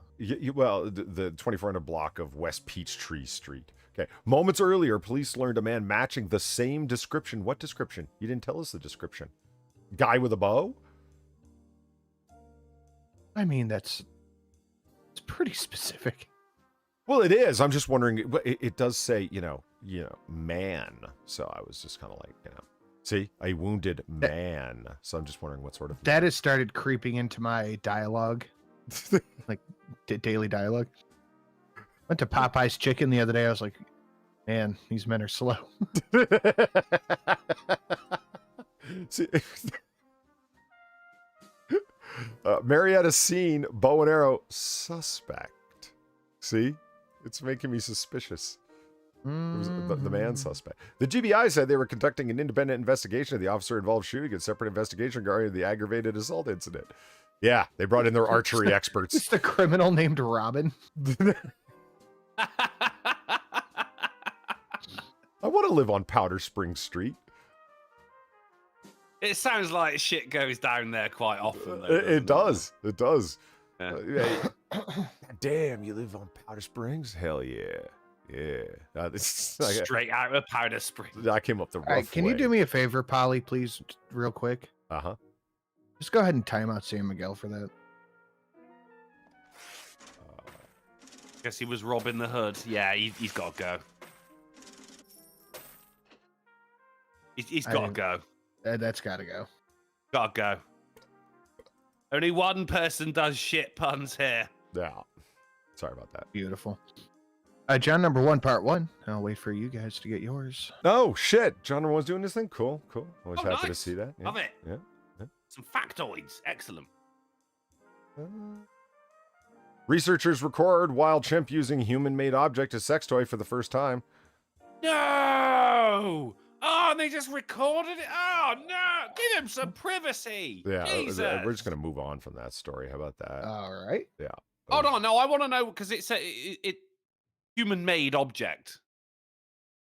Well, the 2400 block of West Peachtree Street. Okay. Moments earlier, police learned a man matching the same description. What description? You didn't tell us the description. Guy with a bow? I mean, it's pretty specific. Well, it is. I'm just wondering. It does say, man. So I was just kind of like, see, a wounded man. So I'm just wondering what sort of. That has started creeping into my dialogue. Like daily dialogue. Went to Popeye's Chicken the other day. I was like, man, these men are slow. See, Marietta seen bow and arrow suspect. See, it's making me suspicious. It was the man suspect. The GBI said they were conducting an independent investigation of the officer involved shooting, a separate investigation regarding the aggravated assault incident. Yeah, they brought in their archery experts. It's the criminal named Robin. I want to live on Powder Spring Street. It sounds like shit goes down there quite often. Though, It does. It does. Yeah. Damn, you live on Powder Springs? Hell yeah. Yeah. Straight out of Powder Springs. I came up the rough All right, can you way. do me a favor, Polly, please, real quick? Uh-huh. Just go ahead and time out San Miguel for that. Guess he was robbing the hood. Yeah, he's got to go. He's got to go. That's got to go. Got to go. Only one person does shit puns here. Yeah. Sorry about that. Beautiful. John number 1, part 1. I'll wait for you guys to get yours. Oh, shit. John was doing this thing? Cool. Always Oh, happy to nice. see that. Yeah. Love it. Yeah. Some factoids. Excellent. Researchers record wild chimp using human-made object as sex toy for the first time. No! Oh, and they just recorded it? Oh, no! Give him some privacy! Yeah, Jesus! we're just going to move on from that story. How about that? All right. Yeah. Hold on, no, I want to know, because it's a human-made object.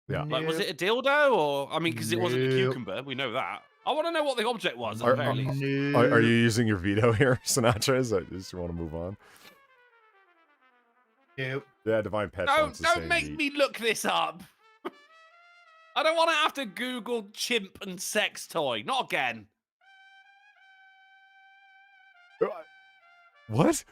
Yeah. Like, was it a dildo, or... I mean, because it wasn't a Nope. cucumber, we know that. I want to know what the object was, at Are- the very least. Are you using your veto here, Sinatra? Is that just you want to move on? Nope. Yeah, Divine Pet wants to say Don't make me look this up. I don't want to have to Google chimp and sex toy. Not again. What?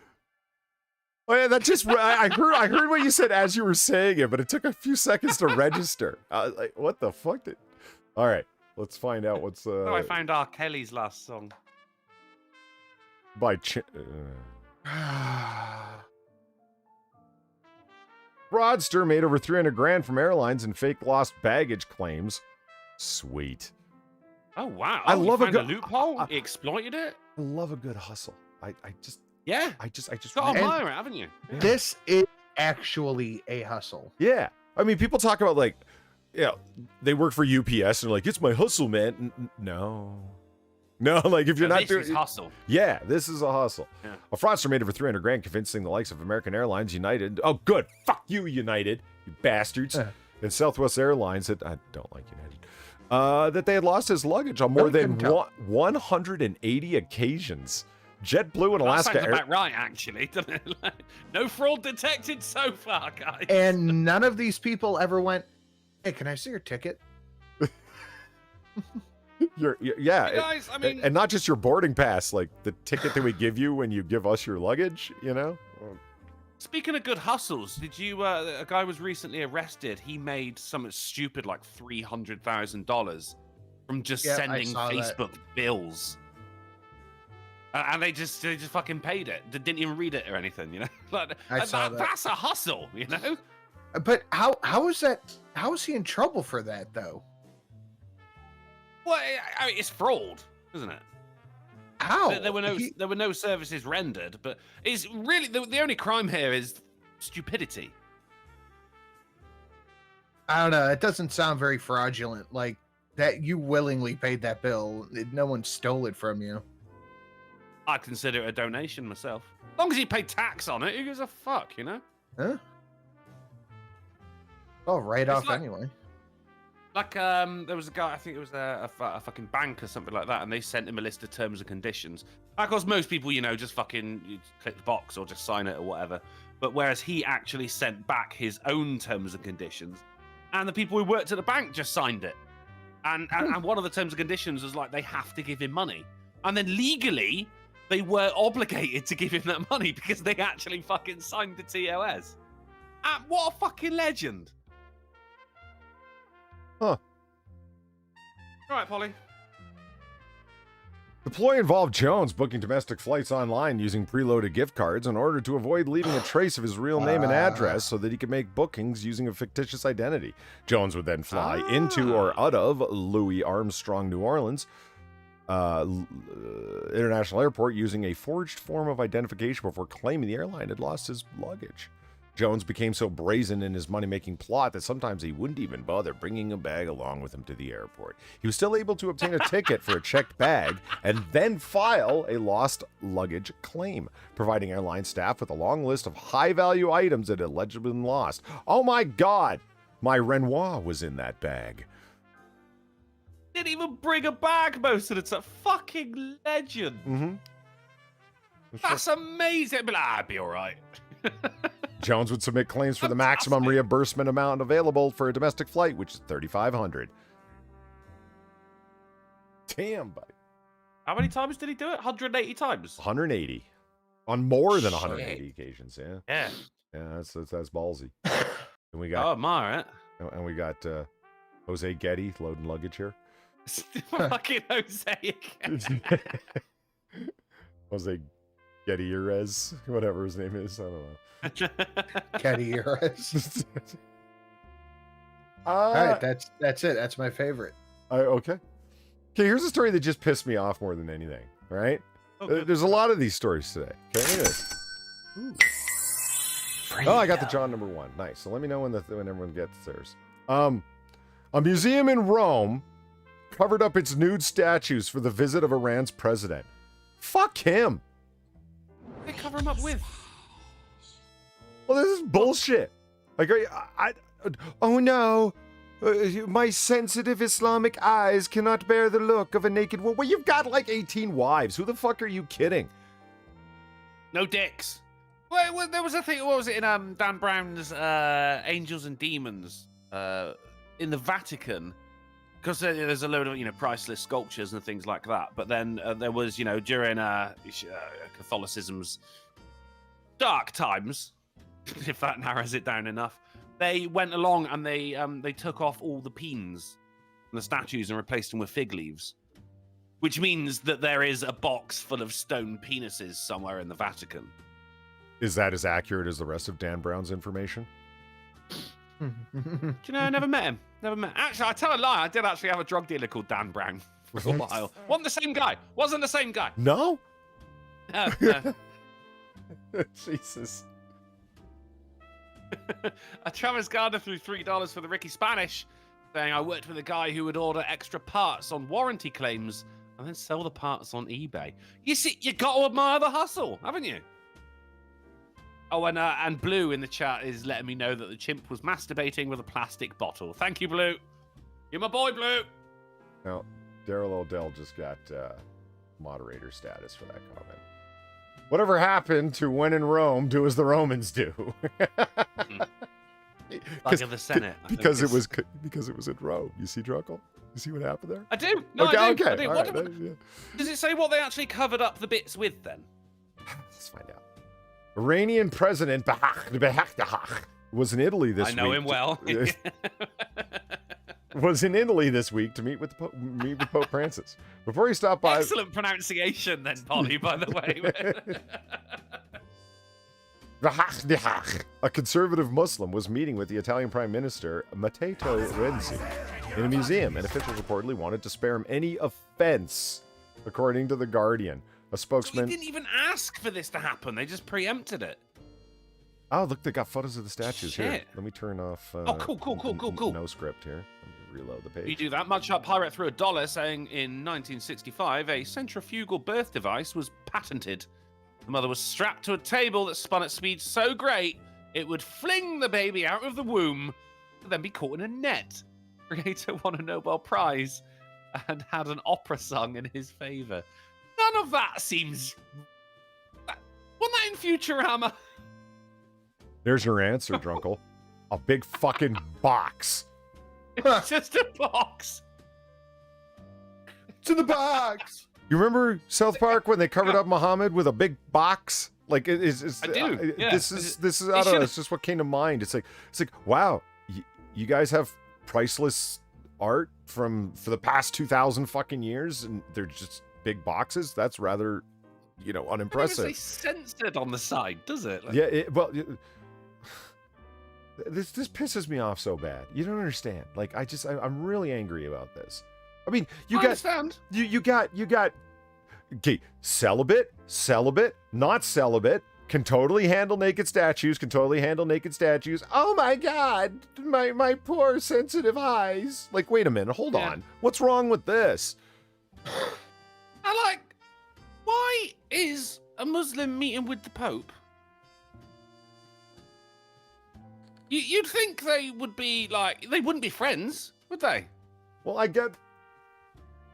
Oh yeah, that just I heard what you said as you were saying it, but it took a few seconds to register. I was like, what the fuck did? All right, let's find out what's Oh, I found R. Kelly's last song. by Fraudster made over 300 grand from airlines and fake lost baggage claims. Sweet. Oh wow! I Oh, love you a found good- loophole. He exploited it. I love a good hustle. I just Yeah, got to admire it, haven't you? This is actually a hustle. Yeah. I mean, people talk about like, yeah, they work for UPS and they're like, it's my hustle, man. No, like if you're No, not this doing, is hustle. yeah, this is a hustle. Yeah. A fraudster made over 300 grand convincing the likes of American Airlines, United. Oh, good. Fuck you, United, you bastards. And Southwest Airlines that I don't like United. That they had lost his luggage on more Really than couldn't tell. 180 occasions. JetBlue and That Alaska sounds Air- about right, actually, doesn't it? No fraud detected so far, guys. And none of these people ever went, hey, can I see your ticket? yeah, Hey, guys, I mean, and not just your boarding pass, like the ticket that we give you when you give us your luggage, you know? speaking of good hustles, did you? A guy was recently arrested. He made something stupid like $300,000 from just Yeah, I sending saw that. Facebook bills. And they just fucking paid it. They didn't even read it or anything, you know. Like, I saw that. That's a hustle, you know. But how is that? How is he in trouble for that though? Well, I mean, it's fraud, isn't it? How? There were no services rendered, but it's really the only crime here is stupidity. I don't know. It doesn't sound very fraudulent. Like that, you willingly paid that bill. No one stole it from you. I consider it a donation myself. As long as you pay tax on it, who gives a fuck, you know? Huh? Oh, right It's off like- anyway. Like, there was a guy, I think it was a fucking bank or something like that, and they sent him a list of terms and conditions. Of course, most people, you know, just fucking you click the box or just sign it or whatever. But whereas he actually sent back his own terms and conditions, and the people who worked at the bank just signed it. And one of the terms and conditions was like they have to give him money. And then legally, they were obligated to give him that money because they actually fucking signed the TOS. What a fucking legend. Huh. All right, Polly. The ploy involved Jones booking domestic flights online using preloaded gift cards in order to avoid leaving a trace of his real name and address so that he could make bookings using a fictitious identity. Jones would then fly into or out of Louis Armstrong, New Orleans International Airport using a forged form of identification before claiming the airline had lost his luggage. Jones became so brazen in his money-making plot that sometimes he wouldn't even bother bringing a bag along with him to the airport. He was still able to obtain a ticket for a checked bag and then file a lost luggage claim, providing airline staff with a long list of high-value items that had allegedly been lost. Oh my God! My Renoir was in that bag. Didn't even bring a bag most of the time. Fucking legend. Mm-hmm. That's amazing. But I'd be all right. Jones would submit claims for the maximum reimbursement amount available for a domestic flight, which is $3,500. Damn, buddy. How many times did he do it? 180 times? 180. On more than 180 occasions, yeah. Yeah. Yeah, that's ballsy. And we got... Oh, my, right? And we got Jose Getty loading luggage here. Fucking Jose again. Jose Gutierrez, whatever his name is. I don't know. Gutierrez. All right, that's it. That's my favorite. Okay. Okay, here's a story that just pissed me off more than anything, right? Okay. There's a lot of these stories today. Okay, look at this. Ooh. Oh, I got the John number 1. Nice. So let me know when everyone gets theirs. A museum in Rome covered up its nude statues for the visit of Iran's president. Fuck him. What did they cover him up with? Well, this is bullshit. Like, oh no, my sensitive Islamic eyes cannot bear the look of a naked woman. Well, you've got like 18 wives. Who the fuck are you kidding? No dicks. Well, there was a thing. What was it in Dan Brown's Angels and Demons in the Vatican? Because there's a load of priceless sculptures and things like that. But then there was during Catholicism's dark times, if that narrows it down enough, they went along and they took off all the peens and the statues and replaced them with fig leaves, which means that there is a box full of stone penises somewhere in the Vatican. Is that as accurate as the rest of Dan Brown's information? Do you know, I never met him. Actually, I tell a lie. I did actually have a drug dealer called Dan Brown for a while. Wasn't the same guy. No? No. Jesus. Travis Gardner threw $3 for the Ricky Spanish, saying, I worked with a guy who would order extra parts on warranty claims and then sell the parts on eBay. You see, you got to admire the hustle, haven't you? Oh, and Blue in the chat is letting me know that the chimp was masturbating with a plastic bottle. Thank you, Blue. You're my boy, Blue. Now, Daryl O'Dell just got moderator status for that comment. Whatever happened to when in Rome, do as the Romans do? Like in the Senate. Because it was in Rome. You see, Druckle? You see what happened there? I do. No, okay, I do. okay. I do. Right, yeah. Does it say what they actually covered up the bits with then? Let's find out. Iranian President was in Italy this week. I know him well. Was in Italy this week to meet with Pope Francis. Before he stopped by... Excellent pronunciation then, Polly, by the way. A conservative Muslim was meeting with the Italian Prime Minister Matteo Renzi in a museum, and officials reportedly wanted to spare him any offense, according to The Guardian. A spokesman... They didn't even ask for this to happen. They just preempted it. Oh, look, they got photos of the statues. Shit. Here. Let me turn off... Oh, cool. No script here. Let me reload the page. You do that. Mugshot Pirate threw $1 saying in 1965, a centrifugal birth device was patented. The mother was strapped to a table that spun at speed so great, it would fling the baby out of the womb and then be caught in a net. Creator won a Nobel Prize and had an opera sung in his favor. None of that seems... Wasn't that in Futurama? There's your answer, Drunkle. A big fucking box. It's just a box. It's in the box. You remember South Park when they covered up Muhammad with a big box? Like it's I do. Yeah. This is I don't know. It's just what came to mind. It's like wow, you guys have priceless art for the past 2,000 fucking years, and they're just big boxes, that's rather, unimpressive. It doesn't say censored on the side, does it? Like, Yeah, this pisses me off so bad. You don't understand. Like, I'm really angry about this. I mean, I understand. You got okay, celibate, not celibate, can totally handle naked statues, Oh my god, my poor sensitive eyes. Like, wait a minute, hold on. What's wrong with this? Why is a Muslim meeting with the Pope? You'd think they would be they wouldn't be friends, would they? Well, I get.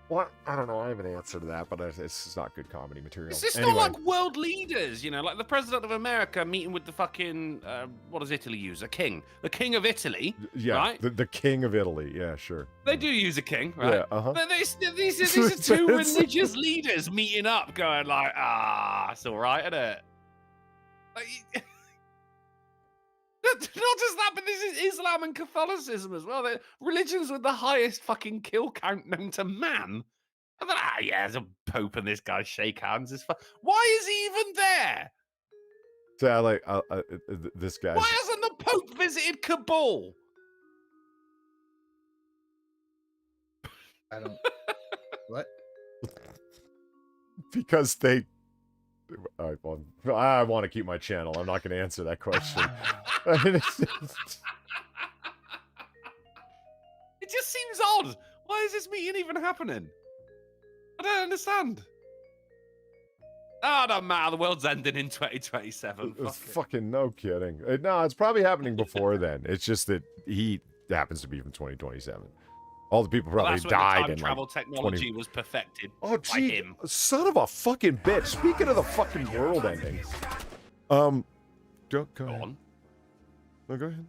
Well, I don't know. I have an answer to that, but it's not good comedy material. Is this anyway. not like world leaders? Like the president of America meeting with the fucking what does Italy use? A king, the king of Italy. Yeah, right? the king of Italy. Yeah, sure. They do use a king, right? Yeah, But these are two religious leaders meeting up, going like, it's all right, isn't it? Like, not just that, but this is Islam and Catholicism as well. They're religions with the highest fucking kill count known to man. And then, there's a pope and this guy shake hands. Why is he even there? So this guy. Why hasn't the Pope visited Kabul? I don't. What? Because they. I want to keep my channel. I'm not going to answer that question. It just seems odd. Why is this meeting even happening? I don't understand. Oh, no matter. The world's ending in 2027. Fucking no kidding. No, it's probably happening before then. It's just that he happens to be from 2027. All the people probably died in travel technology was perfected. Oh, by gee, him. son of a fucking bitch. Speaking of the fucking world ending, go on. No, go ahead.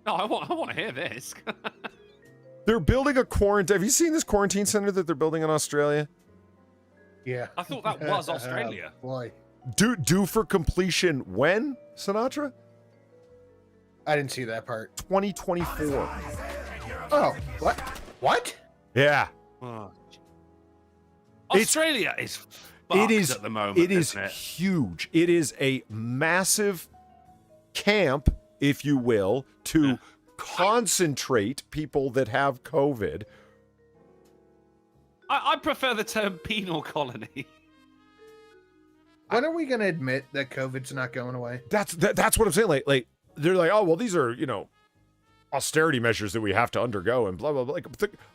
No, I want to hear this. They're building a quarantine. Have you seen this quarantine center that they're building in Australia? Yeah. I thought that was Australia. Boy. Due for completion when, Sinatra? I didn't see that part. 2024. Oh, what? What? Yeah. Oh. Australia is fucked at the moment. It is isn't it? huge. It is a massive camp, if you will, to concentrate people that have COVID. I prefer the term penal colony. When are we going to admit that COVID's not going away? That's what I'm saying. Like they're like, oh well, these are austerity measures that we have to undergo and blah blah blah. Like,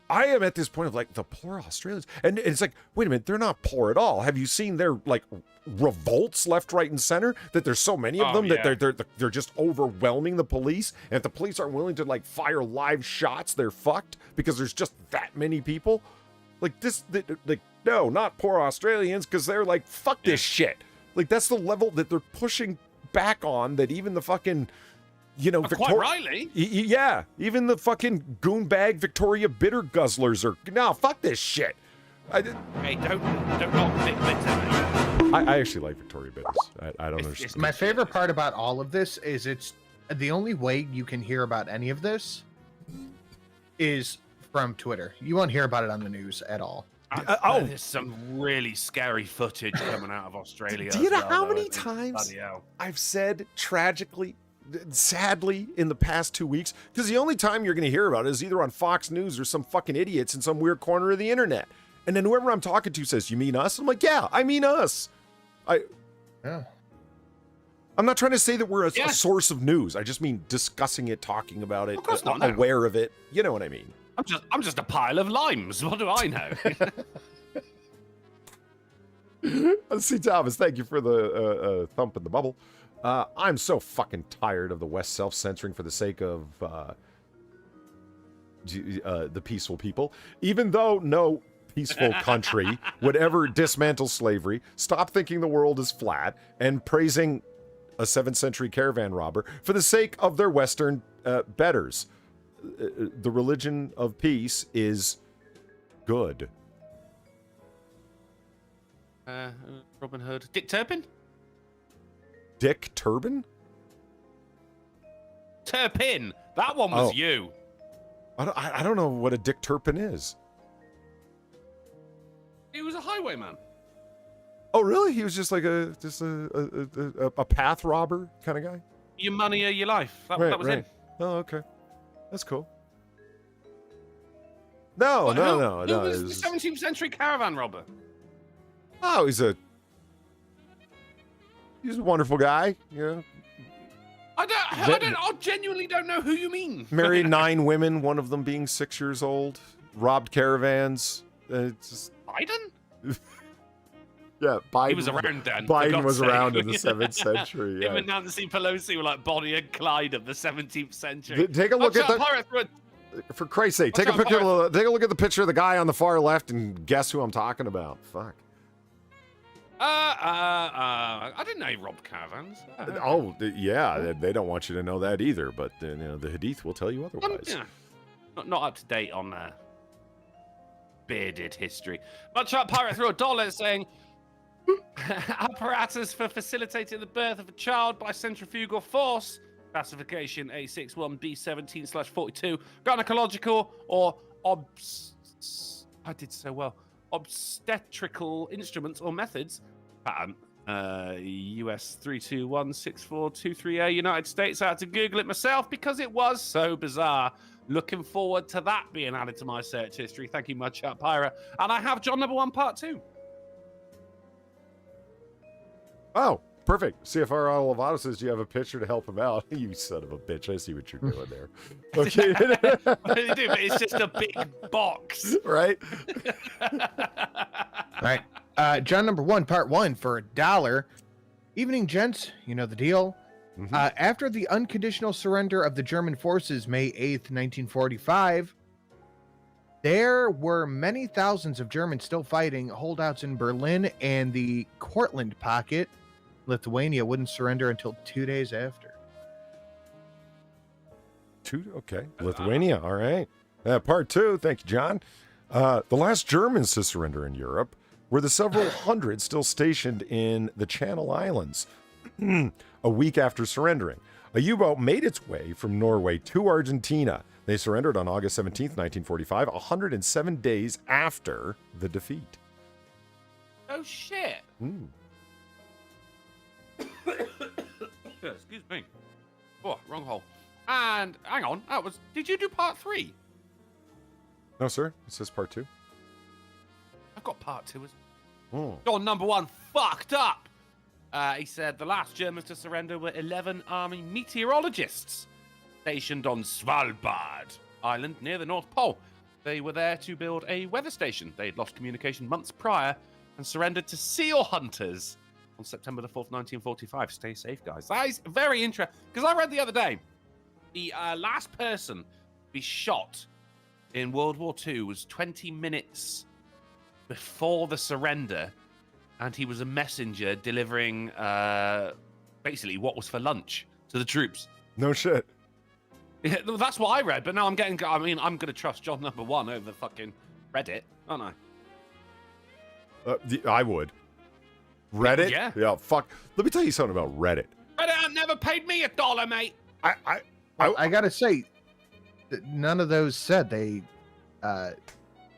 I am at this point of like the poor Australians, and it's like, wait a minute, they're not poor at all. Have you seen their like revolts left, right, and center? That there's so many of them that they're just overwhelming the police, and if the police aren't willing to like fire live shots, they're fucked because there's just that many people. Like this, like no, not poor Australians, because they're like, fuck this shit. Like that's the level that they're pushing back on. That even the fucking quite rightly. Yeah, even the fucking goonbag Victoria bitter guzzlers are fuck this shit. Hey, don't knock Vic bitter. I actually like Victoria bitters. I don't understand. My favorite part about all of this is it's the only way you can hear about any of this is from Twitter. You won't hear about it on the news at all. There's some really scary footage coming out of Australia. Do you know how many times I've said sadly in the past 2 weeks, because the only time you're going to hear about it is either on Fox News or some fucking idiots in some weird corner of the internet. And then whoever I'm talking to says, you mean us? I'm like, yeah, I mean us. Yeah. I'm not trying to say that we're a source of news. I just mean discussing it, talking about it, of course not, aware of it. You know what I mean? I'm just a pile of limes. What do I know? C. Thomas, thank you for the thump in the bubble. I'm so fucking tired of the West self-censoring for the sake of the peaceful people. Even though no peaceful country would ever dismantle slavery, stop thinking the world is flat, and praising a 7th century caravan robber for the sake of their Western betters. The religion of peace is good. Robin Hood. Dick Turpin? Dick Turpin? Turpin! That one was you. I don't know what a Dick Turpin is. He was a high highwayman. Oh, really? He was just like a path robber kind of guy? Your money or your life. That was him. Oh, okay. That's cool. No, What, no. Who was the 17th century caravan robber? Oh, he's a wonderful guy. Yeah. I genuinely don't know who you mean. Married 9 women, one of them being 6 years old. Robbed caravans. It's just... Biden? Yeah, Biden. He was around then. Biden was around in the 7th century. Him Yeah. and Nancy Pelosi were like Bonnie and Clyde of the 17th century. Take a look at the. For Christ's sake, take a look at the picture of the guy on the far left and guess who I'm talking about. Fuck. I didn't know he robbed caravans. Oh, yeah, they don't want you to know that either, but the Hadith will tell you otherwise. Yeah. Not up to date on bearded history. Mudshot Pirate threw $1 saying, apparatus for facilitating the birth of a child by centrifugal force. Classification A61B17/42. Gynecological or obstetrical instruments or methods. Patent. US 3216423A, United States. I had to Google it myself because it was so bizarre. Looking forward to that being added to my search history. Thank you, Mudshot Pirate. And I have John number 1 part 2. Oh, perfect. CFR Lovato says, do you have a picture to help him out? You son of a bitch. I see what you're doing there. Okay. You do, but it's just a big box. Right? Right. John number 1, part 1 for $1. Evening, gents. You know the deal. Mm-hmm. After the unconditional surrender of the German forces, May 8th, 1945, there were many thousands of Germans still fighting. Holdouts in Berlin and the Courland pocket. Lithuania wouldn't surrender until 2 days after. Okay. Lithuania. All right. Part 2. Thank you, John. The last Germans to surrender in Europe were the several hundred still stationed in the Channel Islands a week after surrendering. A U-boat made its way from Norway to Argentina. They surrendered on August 17th, 1945, 107 days after the defeat. Oh, shit. Excuse me. Oh, wrong hole. And hang on, did you do part 3? No, sir. It says part 2. I've got part 2 as John number 1 fucked up. He said the last Germans to surrender were 11 army meteorologists stationed on Svalbard Island near the North Pole. They were there to build a weather station. They'd lost communication months prior and surrendered to seal hunters on September the 4th, 1945. Stay safe, guys. That is very interesting, because I read the other day, the last person to be shot in World War II was 20 minutes before the surrender, and he was a messenger delivering basically what was for lunch to the troops. No shit. Yeah, that's what I read, but now I'm going to trust John number 1 over fucking Reddit, aren't I? I would. Reddit? Yeah. Yeah, fuck. Let me tell you something about Reddit. Reddit never paid me $1, mate. I gotta say, none of those said they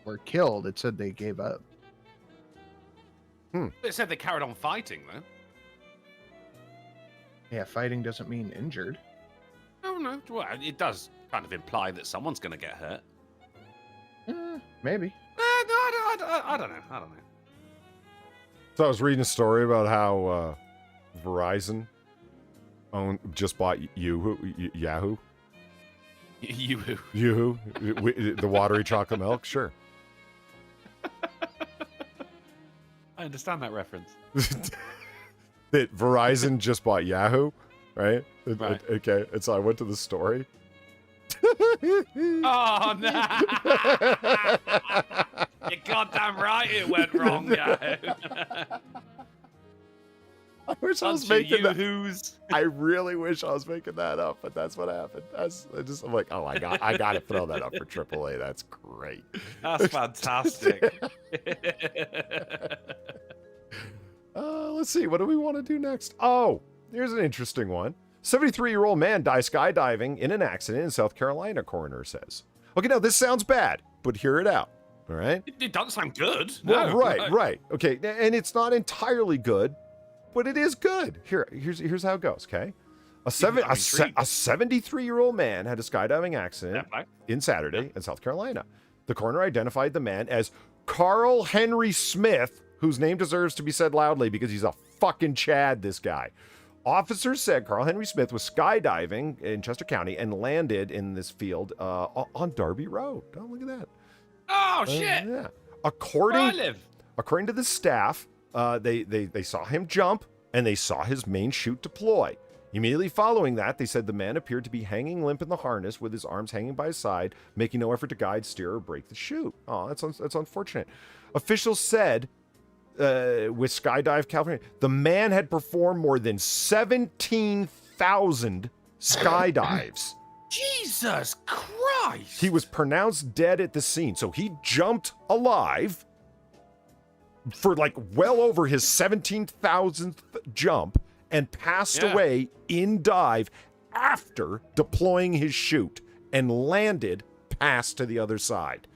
were killed. It said they gave up. It said they carried on fighting, though. Yeah, fighting doesn't mean injured. Oh, no. Well, it does kind of imply that someone's going to get hurt. Maybe. No, I don't know. So I was reading a story about how Verizon just bought Yahoo. Yoo-hoo. Yoo-hoo. The watery chocolate milk? Sure. I understand that reference. That Verizon just bought Yahoo, right? Right. Okay, and so I went to the story. Oh, no. You're goddamn right it went wrong, Yahoo. I wish I was making that. I really wish I was making that up, but that's what happened. I'm like, oh, I got to throw that up for AAA. That's great. That's fantastic. Let's see. What do we want to do next? Oh, here's an interesting one. 73-year-old man dies skydiving in an accident in South Carolina, coroner says. Okay, now this sounds bad, but hear it out. All right. It doesn't sound good. Well, No. right. Okay, and it's not entirely good, but it is good. Here's how it goes. Okay, a 73-year-old man had a skydiving accident in Saturday in South Carolina. The coroner identified the man as Carl Henry Smith, whose name deserves to be said loudly because he's a fucking Chad. This guy. Officers said Carl Henry Smith was skydiving in Chester County and landed in this field on Darby Road. Oh, look at that. Oh shit! Yeah. Where I live. According to the staff, they saw him jump and they saw his main chute deploy. Immediately following that, they said the man appeared to be hanging limp in the harness with his arms hanging by his side, making no effort to guide, steer, or break the chute. Oh, that's unfortunate. Officials said with Skydive California, the man had performed more than 17,000 skydives. Jesus Christ! He was pronounced dead at the scene, so he jumped alive for like well over his 17,000th jump and passed away in dive after deploying his chute and landed past to the other side.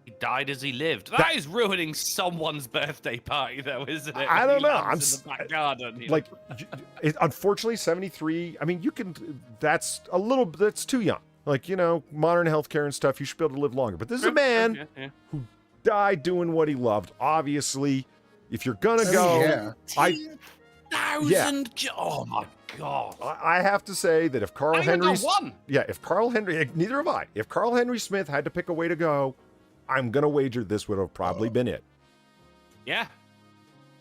He died as he lived. That is ruining someone's birthday party, though, isn't it? I don't know. I'm in the back garden. Like, unfortunately, 73. I mean, that's too young. Like, modern healthcare and stuff, you should be able to live longer. But this is a man who died doing what he loved. Obviously, if you're gonna go, Oh my God! I have to say that if Carl Henry, neither have I. If Carl Henry Smith had to pick a way to go, I'm gonna wager this would have probably been it. Yeah.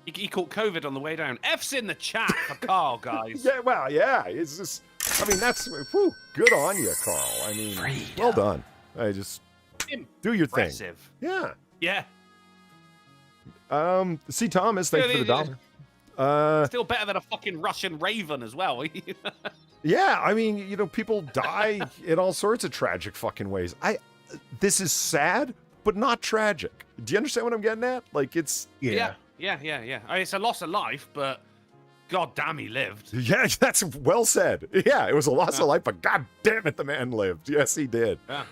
He caught COVID on the way down. F's in the chat for Carl, guys. It's just, that's, good on you, Carl. Well done. Do your thing. Yeah. Yeah. C. Thomas, thank you for the $1. Still better than a fucking Russian raven as well. Yeah, people die in all sorts of tragic fucking ways. This is sad, but not tragic. Do you understand what I'm getting at? Like, it's... Yeah. It's a loss of life, but god damn he lived. Yeah, that's well said. Yeah, it was a loss of life, but god damn it, the man lived. Yes, he did. Yeah.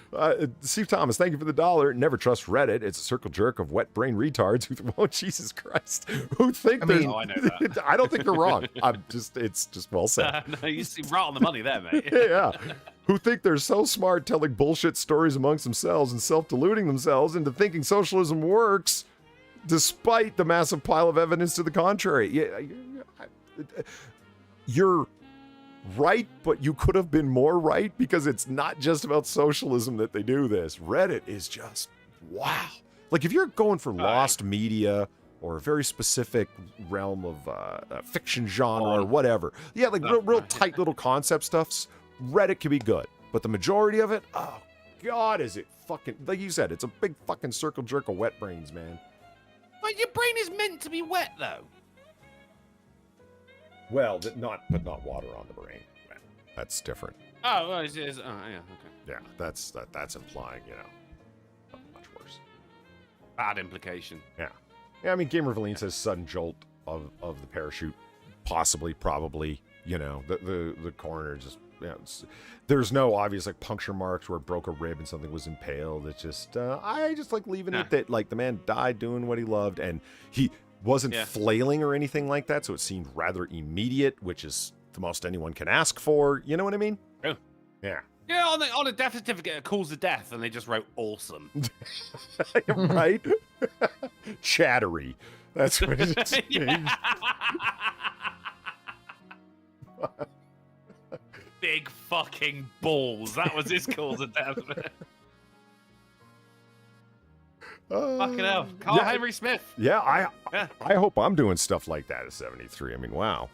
Steve Thomas, thank you for the $1. Never trust Reddit. It's a circle jerk of wet brain retards who, Jesus Christ, who think I know that. I don't think you're wrong. It's just well said. No, you seem right on the money there, mate. Yeah. Who think they're so smart telling bullshit stories amongst themselves and self-deluding themselves into thinking socialism works despite the massive pile of evidence to the contrary. Yeah, you're right, but you could have been more right because it's not just about socialism that they do this. Reddit is just, wow. Like, if you're going for lost media or a very specific realm of fiction genre or whatever, real tight little concept stuffs, Reddit can be good. But the majority of it, oh God, is it fucking, like you said, it's a big fucking circle jerk of wet brains, man. But your brain is meant to be wet, though. Well, not water on the brain. That's different. Oh, well, yeah, okay. Yeah, that's implying, much worse. Bad implication. Yeah. Yeah, Gamer Valine says sudden jolt of the parachute, possibly, probably, the coroner just, there's no obvious, like, puncture marks where it broke a rib and something was impaled. It's just, I just like leaving it that, like, the man died doing what he loved, and he wasn't flailing or anything like that, so it seemed rather immediate, which is the most anyone can ask for. You know what I mean? Oh. Yeah. Yeah, on a death certificate, it calls of death, and they just wrote awesome. Right? Chattery. That's what it is. Big fucking balls. That was his cause of death. Fucking hell. Carl Henry Smith. Yeah, I hope I'm doing stuff like that at 73. Wow.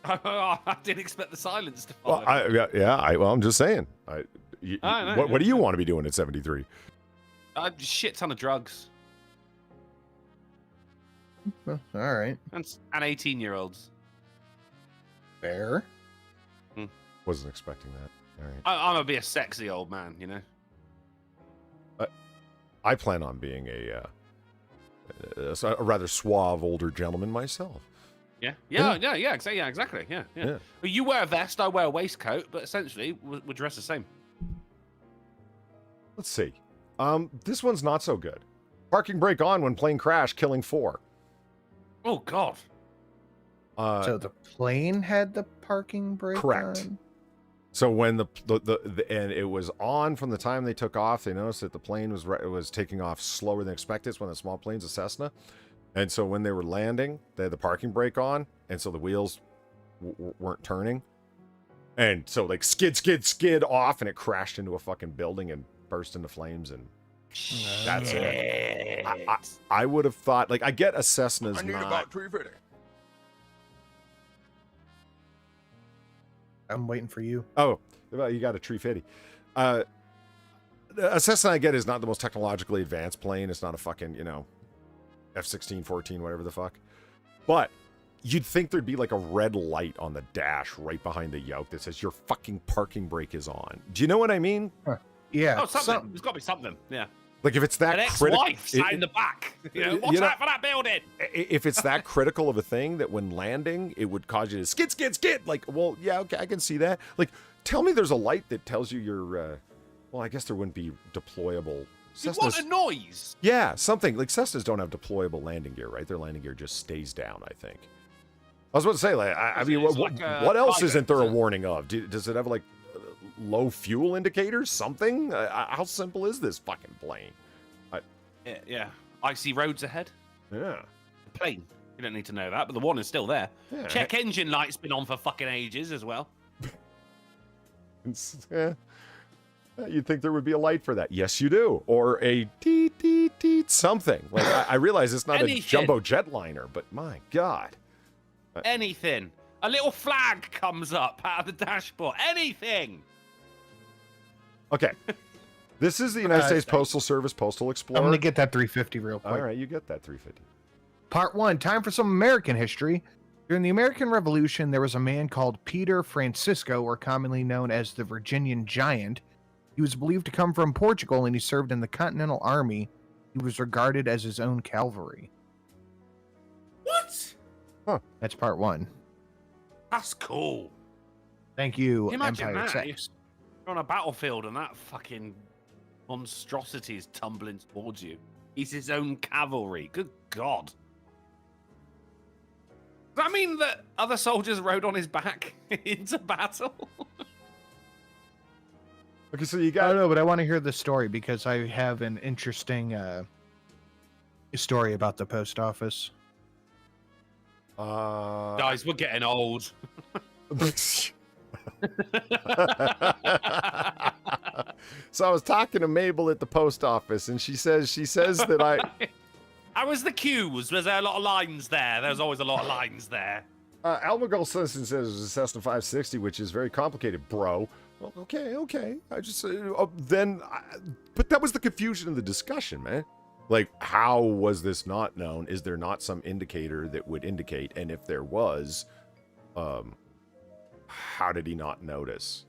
I didn't expect the silence to follow. Well, I'm just saying. What do you want to be doing at 73? Shit ton of drugs. Well, all right. And 18-year-olds. Fair. Wasn't expecting that. All right. I'm gonna be a sexy old man, I plan on being a rather suave older gentleman myself. Exactly. Yeah. Well, you wear a vest, I wear a waistcoat, but essentially we're dressed the same. Let's see. This one's not so good. Parking brake on when plane crash, killing 4. Oh God. So the plane had the parking brake Correct. on? So when the and it was on from the time they took off, they noticed that the plane was taking off slower than expected. It's one of the small planes, a Cessna, and so when they were landing, they had the parking brake on, and so the wheels weren't turning, and so like skid off, and it crashed into a fucking building and burst into flames, and that's it. I would have thought, like, I get a Cessna's not. I'm waiting for you. Oh, well, you got a tree fitty. A Cessna I get is not the most technologically advanced plane. It's not a fucking, F-16, 14, whatever the fuck. But you'd think there'd be like a red light on the dash right behind the yoke that says your fucking parking brake is on. Do you know what I mean? Yeah. Oh, something. There's got to be something. Yeah. Like if it's that An ex-wife sat in the back. Watch out for that building. If it's that critical of a thing that when landing, it would cause you to skid. Like, well, yeah, okay, I can see that. Like, tell me there's a light that tells you you're, well, I guess there wouldn't be deployable. You want a noise? Yeah, something. Like, Cessnas don't have deployable landing gear, right? Their landing gear just stays down, I think. I was about to say, like, I mean, what else isn't there a warning of? Does it have, like, low fuel indicators? Something? How simple is this fucking plane? Yeah. Icy roads ahead. Yeah. The plane. You don't need to know that, but the one is still there. Yeah. Check engine light's been on for fucking ages as well. You'd think there would be a light for that. Yes, you do. Or a teet something. Like, I realize it's not a jumbo jetliner, but my God. Anything. A little flag comes up out of the dashboard. Anything. Okay. This is the United States Postal Service Postal Explorer. I'm going to get that 350 real quick. All right, you get that 350. Part 1, time for some American history. During the American Revolution, there was a man called Peter Francisco, or commonly known as the Virginian Giant. He was believed to come from Portugal, and he served in the Continental Army. He was regarded as his own cavalry. What? Huh. That's part 1. That's cool. Thank you, Imagine Empire that. Sex. You're on a battlefield and that fucking monstrosity is tumbling towards you. He's his own cavalry. Good God. Does that mean that other soldiers rode on his back into battle? Okay, so you I got... don't know, but I want to hear the story because I have an interesting story about the post office. Guys, we're getting old. So I was talking to Mabel at the post office, and she says that I... How was the queues? Was there a lot of lines there? There was always a lot of lines there. Almagul Simpson says it was a Cessna 560, which is very complicated, bro. Well, okay. I just but that was the confusion of the discussion, man. Like, how was this not known? Is there not some indicator that would indicate? And if there was, how did he not notice?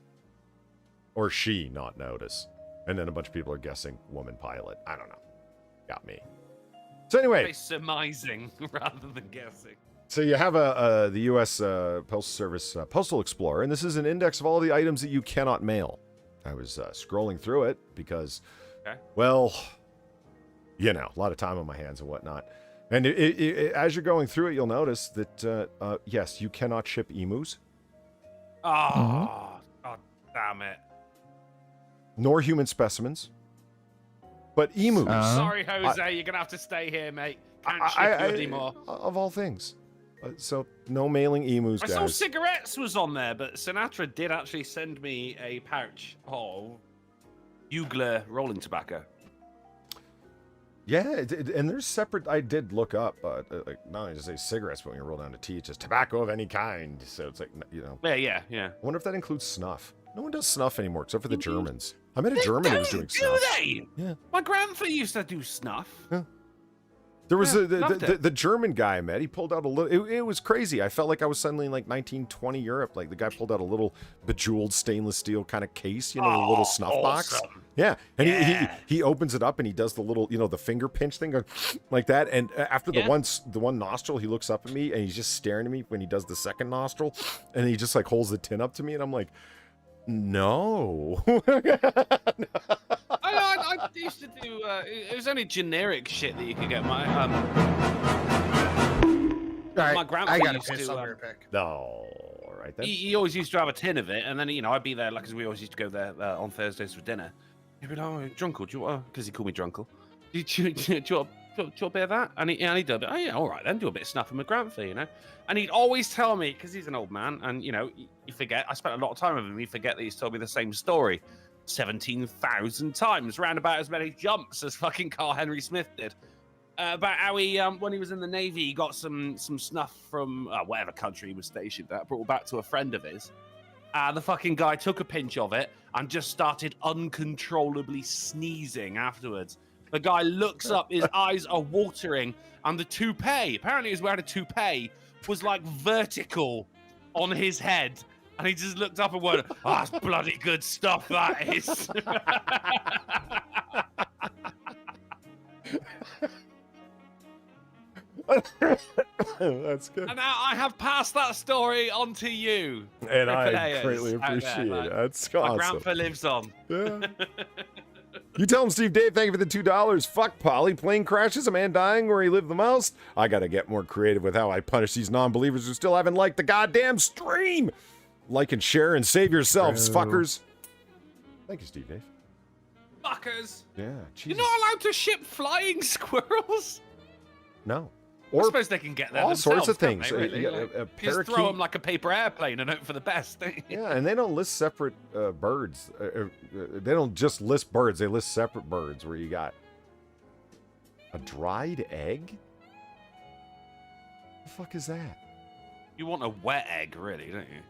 Or she not notice? And then a bunch of people are guessing woman pilot. I don't know. Got me. So anyway, surmising rather than guessing. So you have the U.S. Postal Service Postal Explorer, and this is an index of all the items that you cannot mail. I was scrolling through it because, well, a lot of time on my hands and whatnot. And as you're going through it, you'll notice that, yes, you cannot ship emus. Oh, God damn it. Nor human specimens. But emus. Sorry, Jose, you're going to have to stay here, mate. Can't ship you anymore. Of all things. So, no mailing emus, I guys. saw cigarettes was on there, but Sinatra did actually send me a pouch of Bugler rolling tobacco. Yeah, and there's separate... I did look up, like, not only to say cigarettes, but when you roll down to T, it's just tobacco of any kind. So it's like, Yeah. I wonder if that includes snuff. No one does snuff anymore, except for the Germans. I met a German who was doing snuff. Do they? Yeah. My grandfather used to do snuff. Yeah. There was Yeah, the loved it. German guy I met. He pulled out a little. It was crazy. I felt like I was suddenly in like 1920 Europe. Like the guy pulled out a little bejeweled stainless steel kind of case, you know, a little snuff box. Awesome. Yeah, and Yeah. he opens it up and he does the little, you know, the finger pinch thing, going like that. And after the one nostril, he looks up at me and he's just staring at me when he does the second nostril, and he just like holds the tin up to me, and I'm like, no. I used to do. It was only generic shit that you could get. My All right, my grandpa I got to used piss to, on your pick. No, all right then. he always used to have a tin of it, and then you know I'd be there, like, 'cause we always used to go there on Thursdays for dinner. He'd be like, "Oh, Drunkle, do you want?" Because he called me Drunkle. Do you want a bit of that? And he'd do a bit. Oh yeah, all right then. Do a bit of snuff in my grandpa, you know. And he'd always tell me, because he's an old man, and you know, you forget. I spent a lot of time with him. You forget that he's told me the same story 17,000 times, round about as many jumps as fucking Carl Henry Smith did. About how he, when he was in the Navy, he got some snuff from whatever country he was stationed at, brought back to a friend of his. The fucking guy took a pinch of it and just started uncontrollably sneezing afterwards. The guy looks up, his eyes are watering, and the toupee, apparently he was wearing a toupee, was like vertical on his head. And he just looked up and went, "Oh, that's bloody good stuff, that is." That's good. And now I have passed that story on to you. And I Players greatly out there, appreciate man. it. That's My awesome. grandpa lives on. Yeah. You tell him, Steve Dave, thank you for the $2. Fuck Polly. Plane crashes, a man dying where he lived the most. I gotta get more creative with how I punish these non-believers who still haven't liked the goddamn stream. Like and share and save yourselves, fuckers. Thank you, Steve Dave. Fuckers. Yeah, You're Jesus. not allowed to ship flying squirrels? No. I Or suppose they can get there all sorts of themselves, things. can't they, really? Yeah, Like, a you just parakeet. throw them like a paper airplane and hope for the best, don't you? Yeah, and they don't list separate birds. They don't just list birds. They list separate birds where you got a dried egg? The fuck is that? You want a wet egg, really, don't you?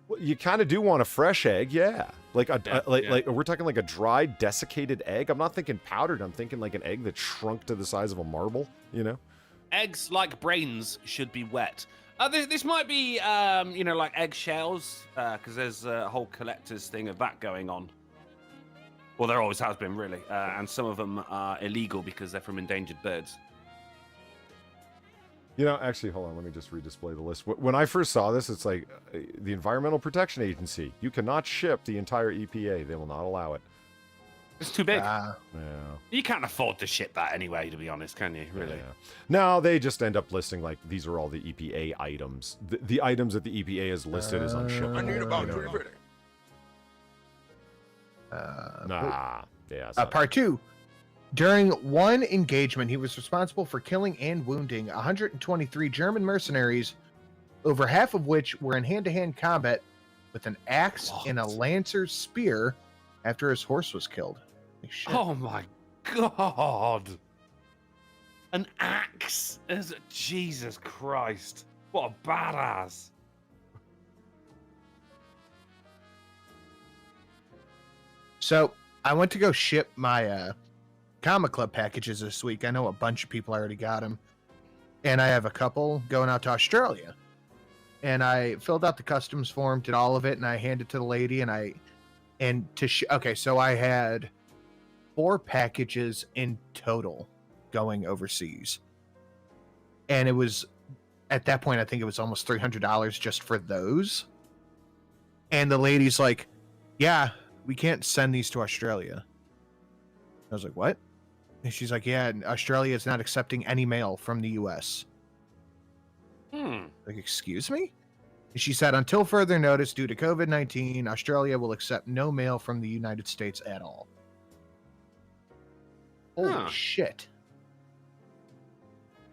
Well, you kind of do want a fresh egg, yeah. Like Yeah, like we're talking like a dried, desiccated egg. I'm not thinking powdered. I'm thinking like an egg that shrunk to the size of a marble. You know? Eggs, like brains, should be wet. This might be, you know, like eggshells, because there's a whole collector's thing of that going on. Well, there always has been, really. And some of them are illegal because they're from endangered birds. You know, actually, hold on. Let me just redisplay the list. When I first saw this, it's like the Environmental Protection Agency. You cannot ship the entire EPA. They will not allow it. It's too big. Yeah. You can't afford to ship that anyway, to be honest, can you? Really? Yeah. No, they just end up listing like these are all the EPA items. The items that the EPA is listed as unshippable. I need about 20 Nah. Yeah. Part 2. During one engagement, he was responsible for killing and wounding 123 German mercenaries, over half of which were in hand-to-hand combat with an axe and a lancer's spear after his horse was killed. Holy shit. Oh my god! An axe is Jesus Christ! What a badass! So I went to go ship my comic club packages this week. I know a bunch of people already got them, and I have a couple going out to Australia. And I filled out the customs form, did all of it, and I handed it to the lady. Okay, so I had 4 packages in total going overseas, and it was at that point I think it was almost $300 just for those. And the lady's like, "Yeah, we can't send these to Australia." I was like, "What?" And she's like, "Yeah, Australia is not accepting any mail from the U.S." Like, excuse me? And she said, "Until further notice, due to COVID-19, Australia will accept no mail from the United States at all." Holy shit.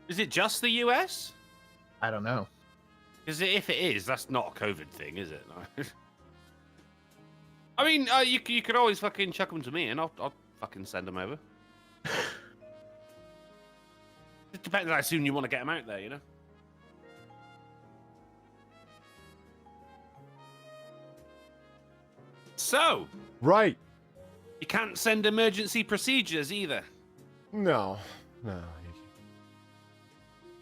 Is it just the US? I don't know. Because if it is, that's not a COVID thing, is it? No. I mean, you could always fucking chuck them to me, and I'll fucking send them over. It depends how soon you want to get them out there, you know? So. Right. You can't send emergency procedures either. No.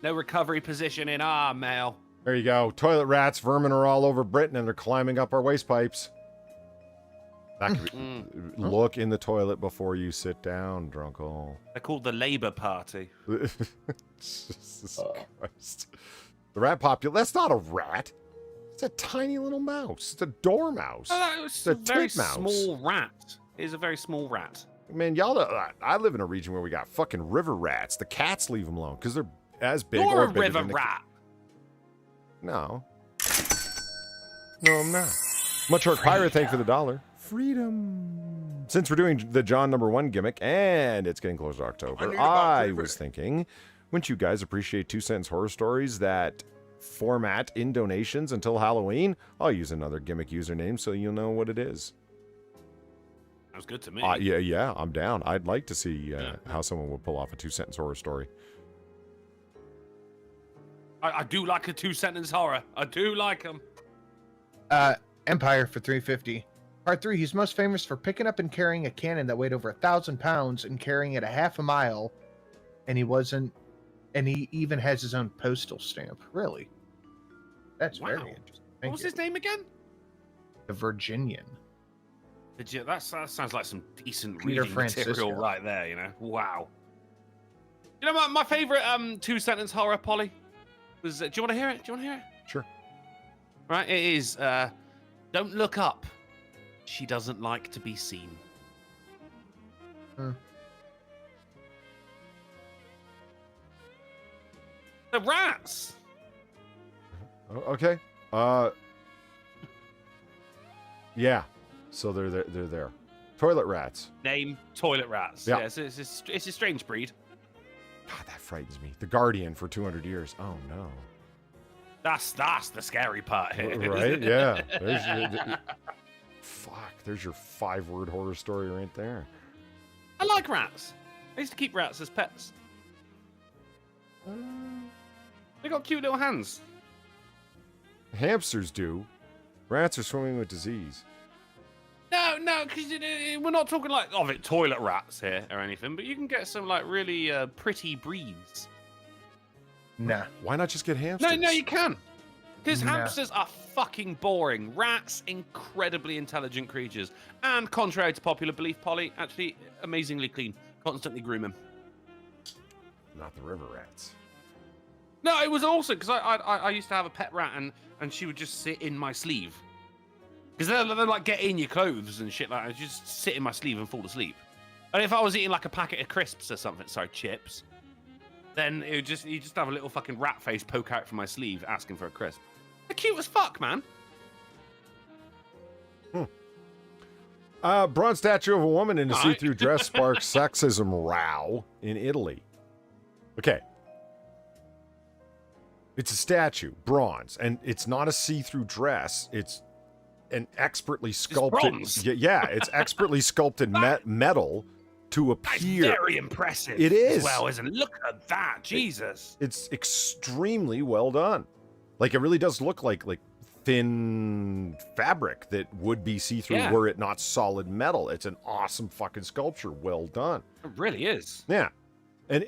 No recovery position in our mail. There you go. Toilet rats, vermin are all over Britain, and they're climbing up our waste pipes. That could be, look in the toilet before you sit down, drunkle. They're called the Labour Party. Jesus Christ. The rat population. That's not a rat. It's a tiny little mouse. It's a dormouse. It's a a very titmouse. small rat. It is a very small rat. Man, y'all, I live in a region where we got fucking river rats. The cats leave them alone because they're as big You're or a bigger river than the rat. No. No, I'm not. Much Shark Pirate, thank you for the $1. Freedom. Since we're doing the John #1 gimmick, and it's getting close to October, I was thinking, wouldn't you guys appreciate 2-sentence horror stories that format in donations until Halloween? I'll use another gimmick username so you'll know what it is. Sounds good to me. Yeah, I'm down. I'd like to see how someone would pull off a 2-sentence horror story. I do like a 2-sentence horror. I do like them. Empire for 350. Part 3, he's most famous for picking up and carrying a cannon that weighed over 1,000 pounds and carrying it a half a mile. And he even has his own postal stamp. Really? That's Wow. very interesting. What was his name again? The Virginian. That sounds like some decent Peter reading Francisco. material right there, you know? Wow. You know, my favorite 2-sentence horror, Polly, was... do you want to hear it? Sure. Right, it is, don't look up. She doesn't like to be seen. The rats! Okay. Yeah. So they're there. Toilet rats. Name, toilet rats. Yeah. Yeah, it's a strange breed. God, that frightens me. The Guardian for 200 years. Oh, no. That's the scary part here. Right? Yeah. There's your 5-word horror story right there. I like rats. I used to keep rats as pets. They got cute little hands. Hamsters do. Rats are swimming with disease. No, because we're not talking like toilet rats here or anything, but you can get some like really pretty breeds. Nah. Why not just get hamsters? No, you can. Because Nah. hamsters are fucking boring. Rats, incredibly intelligent creatures. And contrary to popular belief, Polly, actually amazingly clean. Constantly groom them. Not the river rats. No, it was awesome because I used to have a pet rat and she would just sit in my sleeve. Because they're like get in your clothes and shit like that. Just sit in my sleeve and fall asleep. And if I was eating like a packet of crisps or something, chips, then you just have a little fucking rat face poke out from my sleeve asking for a crisp. They're cute as fuck, man. Bronze statue of a woman in a All right. see-through dress sparks sexism row in Italy. Okay. It's a statue, bronze, and it's not a see-through dress. It's an expertly sculpted... bronze. Yeah, it's expertly sculpted metal to That's appear... very impressive. It is. As well, isn't it? Look at that. Jesus. It's extremely well done. Like, it really does look like thin fabric that would be see-through Yeah. were it not solid metal. It's an awesome fucking sculpture. Well done. It really is. Yeah. And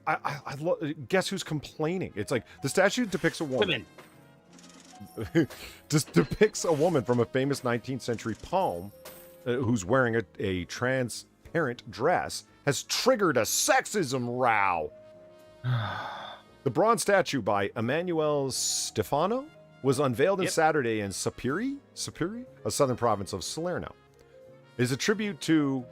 I guess who's complaining? It's like the statue depicts a woman. Women. Just depicts a woman from a famous 19th century poem who's wearing a transparent dress has triggered a sexism row. The bronze statue by Emanuele Stefano was unveiled on Saturday in Sapiri, a southern province of Salerno. It is a tribute to,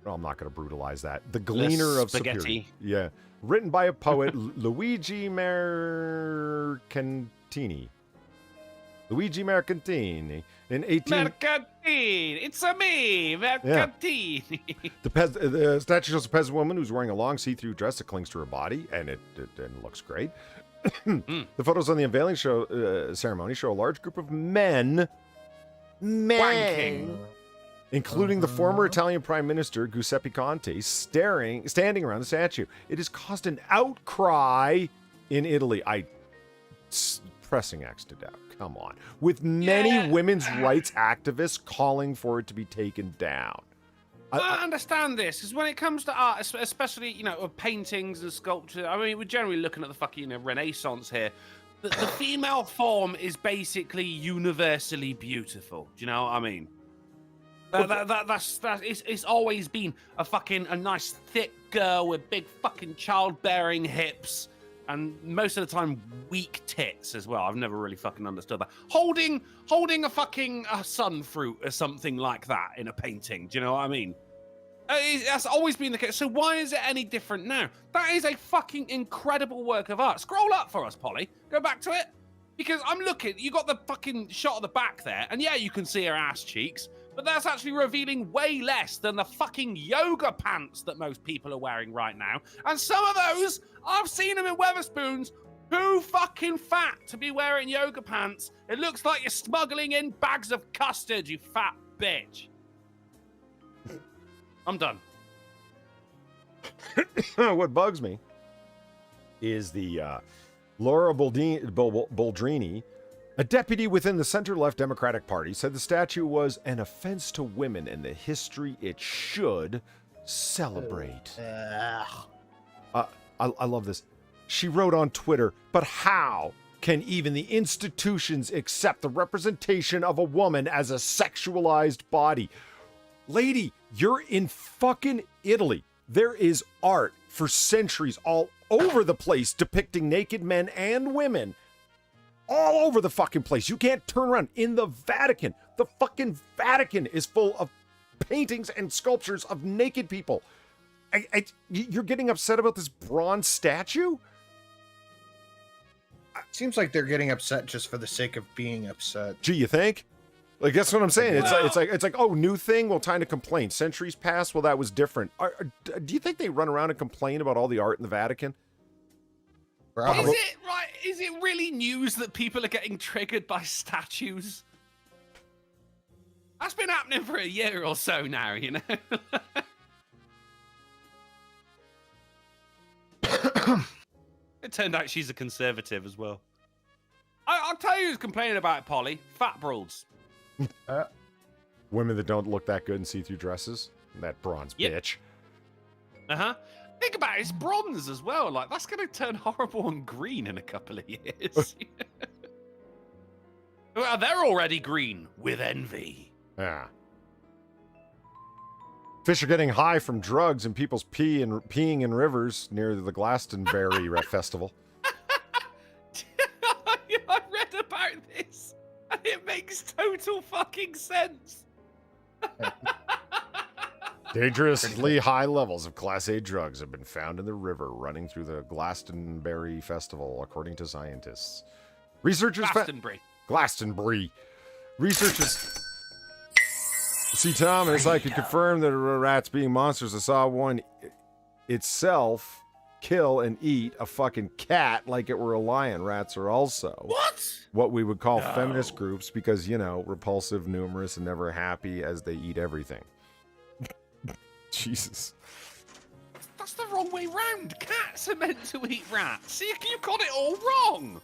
I'm not going to brutalize that, the Gleaner of Sapiri. Spaghetti. Yeah. Written by a poet, Luigi Mercantini. In 18... Mercantine. It's a me, Mercantine. The statue shows a peasant woman who's wearing a long see-through dress that clings to her body, and it looks great. The photos on the unveiling ceremony show a large group of men, Wanking. including the former Italian Prime Minister Giuseppe Conte, standing around the statue. It has caused an outcry in Italy. Pressing X to doubt. Come on. With many women's rights activists calling for it to be taken down. I understand this, because when it comes to art, especially, you know, of paintings and sculpture, I mean, we're generally looking at the fucking, Renaissance here. The female form is basically universally beautiful. Do you know what I mean? It's always been a nice thick girl with big fucking childbearing hips, and most of the time weak tits as well. I've never really fucking understood that. Holding a fucking sun fruit or something like that in a painting. Do you know what I mean? That's always been the case. So why is it any different now? That is a fucking incredible work of art. Scroll up for us, Polly. Go back to it. Because I'm looking, you got the fucking shot of the back there, and yeah, you can see her ass cheeks, but that's actually revealing way less than the fucking yoga pants that most people are wearing right now. And some of those, I've seen them in Weatherspoons, too fucking fat to be wearing yoga pants. It looks like you're smuggling in bags of custard, you fat bitch. I'm done. What bugs me is the Laura Boldrini, a deputy within the center-left Democratic Party, said the statue was an offense to women and the history it should celebrate. I love this. She wrote on Twitter, but how can even the institutions accept the representation of a woman as a sexualized body? Lady, you're in fucking Italy. There is art for centuries all over the place depicting naked men and women. All over the fucking place. You can't turn around. In the Vatican, the fucking Vatican is full of paintings and sculptures of naked people. You're getting upset about this bronze statue? Seems like they're getting upset just for the sake of being upset. Gee, you think? Like, that's what I'm saying. It's like, oh, new thing? Well, time to complain. Centuries passed? Well, that was different. Do you think they run around and complain about all the art in the Vatican? Probably. Is it really news that people are getting triggered by statues? That's been happening for a year or so now, you know? It turned out she's a conservative as well. I'll tell you who's complaining about it, Polly. Fat broads. Women that don't look that good in see-through dresses. That bronze bitch. Uh-huh. Think about it, it's bronze as well. Like, that's going to turn horrible and green in a couple of years. Well, they're already green with envy. Yeah. Fish are getting high from drugs and people's peeing in rivers near the Glastonbury Festival. I read about this, and it makes total fucking sense. Dangerously high levels of Class A drugs have been found in the river running through the Glastonbury Festival, according to scientists. Glastonbury. Researchers... See, Thomas, I could confirm that rats being monsters. I saw one itself kill and eat a fucking cat like it were a lion. Rats are also what we would call feminist groups because, you know, repulsive, numerous, and never happy as they eat everything. Jesus. That's the wrong way round. Cats are meant to eat rats. See, you got it all wrong.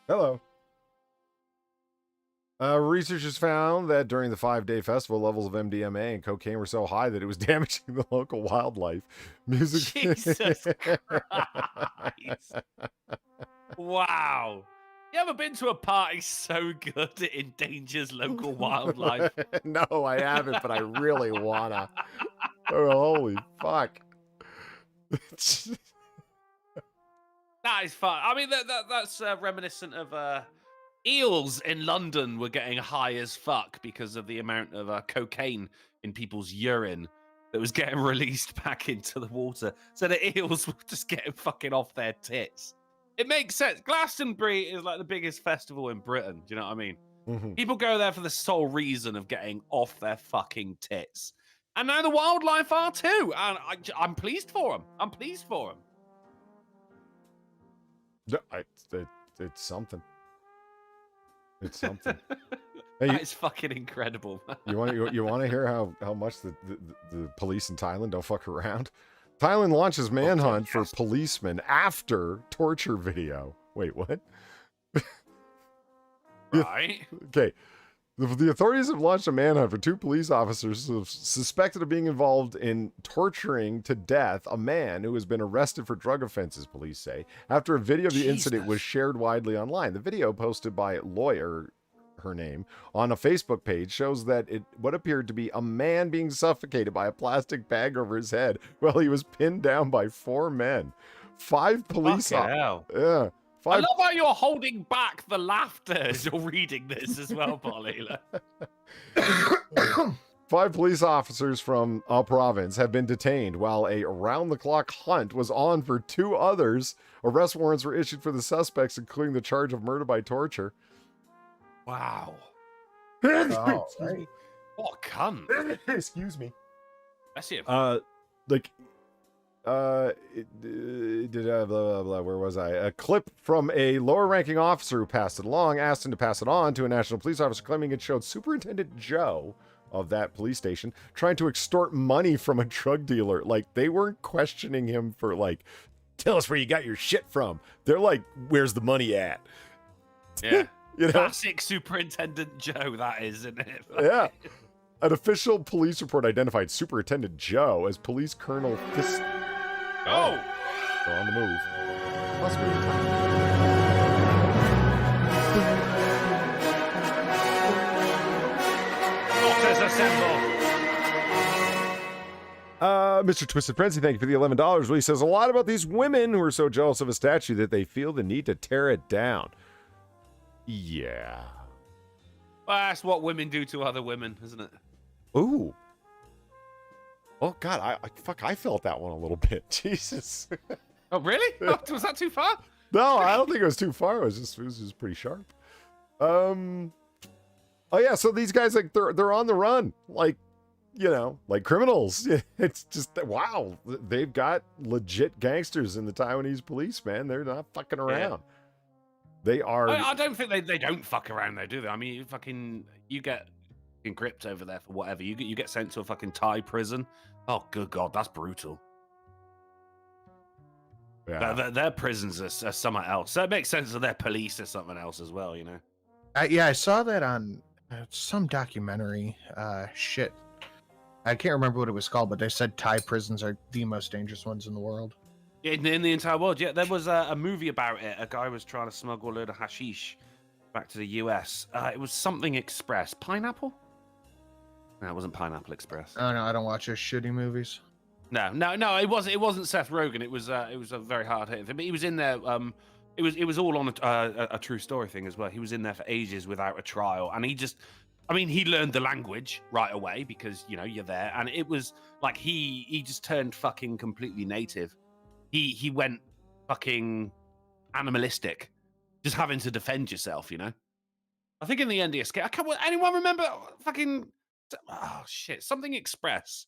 Hello. Researchers found that during the 5-day festival, levels of MDMA and cocaine were so high that it was damaging the local wildlife. Jesus Christ. Wow. You ever been to a party so good it endangers local wildlife? No, I haven't, but I really wanna. Oh, holy fuck. That is fun. I mean, that's reminiscent of eels in London were getting high as fuck because of the amount of cocaine in people's urine that was getting released back into the water. So the eels were just getting fucking off their tits. It makes sense. Glastonbury is like the biggest festival in Britain. Do you know what I mean? Mm-hmm. People go there for the sole reason of getting off their fucking tits. And now the wildlife are too. And I'm pleased for them. I'm pleased for them. It's something. It's something. Hey, That is fucking incredible. You want to hear how much the police in Thailand don't fuck around? Thailand launches manhunt for policemen after torture video. Wait, what? Right. Okay. The authorities have launched a manhunt for 2 police officers suspected of being involved in torturing to death a man who has been arrested for drug offenses, police say, after a video of the incident was shared widely online. The video, posted by Lawyer, her name, on a Facebook page shows that what appeared to be a man being suffocated by a plastic bag over his head while he was pinned down by 4 men. 5 police hell. Yeah. I love how you're holding back the laughter as you're reading this as well, Polly. 5 police officers from a province have been detained while a round-the-clock hunt was on for 2 others. Arrest warrants were issued for the suspects, including the charge of murder by torture. Wow. Oh, right. What a cunt. Excuse me. That's it. Blah, blah, blah, where was I? A clip from a lower-ranking officer who passed it along, asked him to pass it on to a national police officer, claiming it showed Superintendent Joe of that police station trying to extort money from a drug dealer. Like, they weren't questioning him for, like, tell us where you got your shit from. They're like, where's the money at? Yeah. You know? Classic Superintendent Joe, that is, isn't it? Yeah. An official police report identified Superintendent Joe as Police Colonel Fist. Oh! They're on the move. Plus Otters assemble. Mr. Twisted Frenzy, thank you for the $11. Well, he says a lot about these women who are so jealous of a statue that they feel the need to tear it down. Yeah. Well, that's what women do to other women, isn't it? Ooh. Oh God, I felt that one a little bit. Jesus. Oh, really? Oh, was that too far? No, I don't think it was too far. It was just pretty sharp. Oh yeah, so these guys, like, they're on the run, like, you know, like criminals. It's just, wow, they've got legit gangsters in the Taiwanese police, man. They're not fucking around. Yeah. They are. I don't think they don't fuck around though, do they? I mean, you get gripped over there for whatever. You get sent to a fucking Thai prison. Oh, good God, that's brutal. Yeah. Their prisons are something else. So it makes sense that their police are something else as well, you know? Yeah, I saw that on some documentary. Shit. I can't remember what it was called, but they said Thai prisons are the most dangerous ones in the world. In the entire world, yeah. There was a movie about it. A guy was trying to smuggle a load of hashish back to the US. It was something Express. Pineapple? No, it wasn't Pineapple Express. Oh no, I don't watch those shitty movies. No, it wasn't Seth Rogen. It was a very hard hitting thing. But he was in there. It was all on a true story thing as well. He was in there for ages without a trial, and he learned the language right away because you're there, and it was like he just turned fucking completely native. He went fucking animalistic, just having to defend yourself. I think in the end he escaped. Anyone remember fucking? Oh shit! Something Express.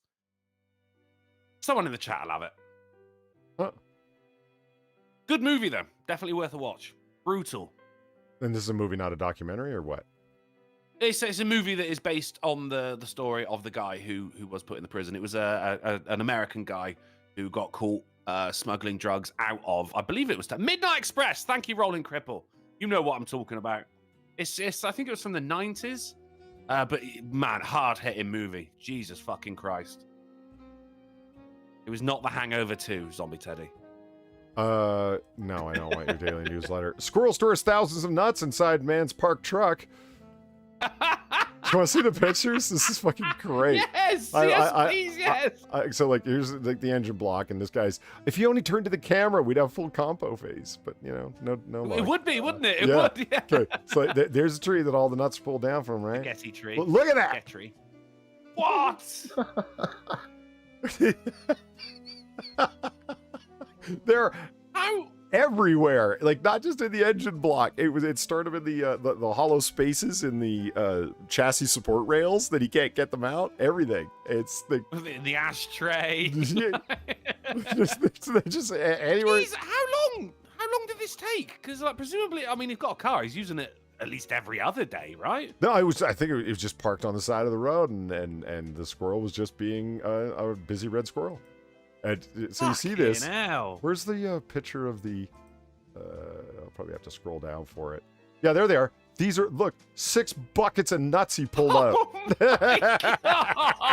Someone in the chat will have it. Huh. Good movie though. Definitely worth a watch. Brutal. And this is a movie, not a documentary, or what? It's a movie that is based on the story of the guy who was put in the prison. It was an American guy who got caught smuggling drugs out of, I believe it was Midnight Express. Thank you, Rolling Cripple. You know what I'm talking about. It's I think it was from the 90s. But man, hard hitting movie. Jesus fucking Christ. It was not The Hangover 2, Zombie Teddy. No, I don't want your daily newsletter. Squirrel stores thousands of nuts inside man's parked truck. Do you want to see the pictures? This is fucking great. Yes, please, yes. So, like, here's like the engine block, and this guy's. If you only turned to the camera, we'd have full compo phase. But no. It would be, wouldn't it? It yeah. would. Yeah. Okay, so there's a tree that all the nuts are pulled down from, right? Spaghetti tree. Well, look at that. Spaghetti tree. What? They're How? everywhere, like not just in the engine block. It started in the hollow spaces in the chassis support rails that he can't get them out. Everything. It's The ashtray. just anywhere. Jeez, how long did this take? Because presumably, I mean, he's got a car. He's using it at least every other day, right? No, I think it was just parked on the side of the road, and the squirrel was just being a busy red squirrel. And so you see this. Hell. Where's the picture of the? I'll probably have to scroll down for it. Yeah, there they are. These are, look, 6 buckets of nuts he pulled out. Oh my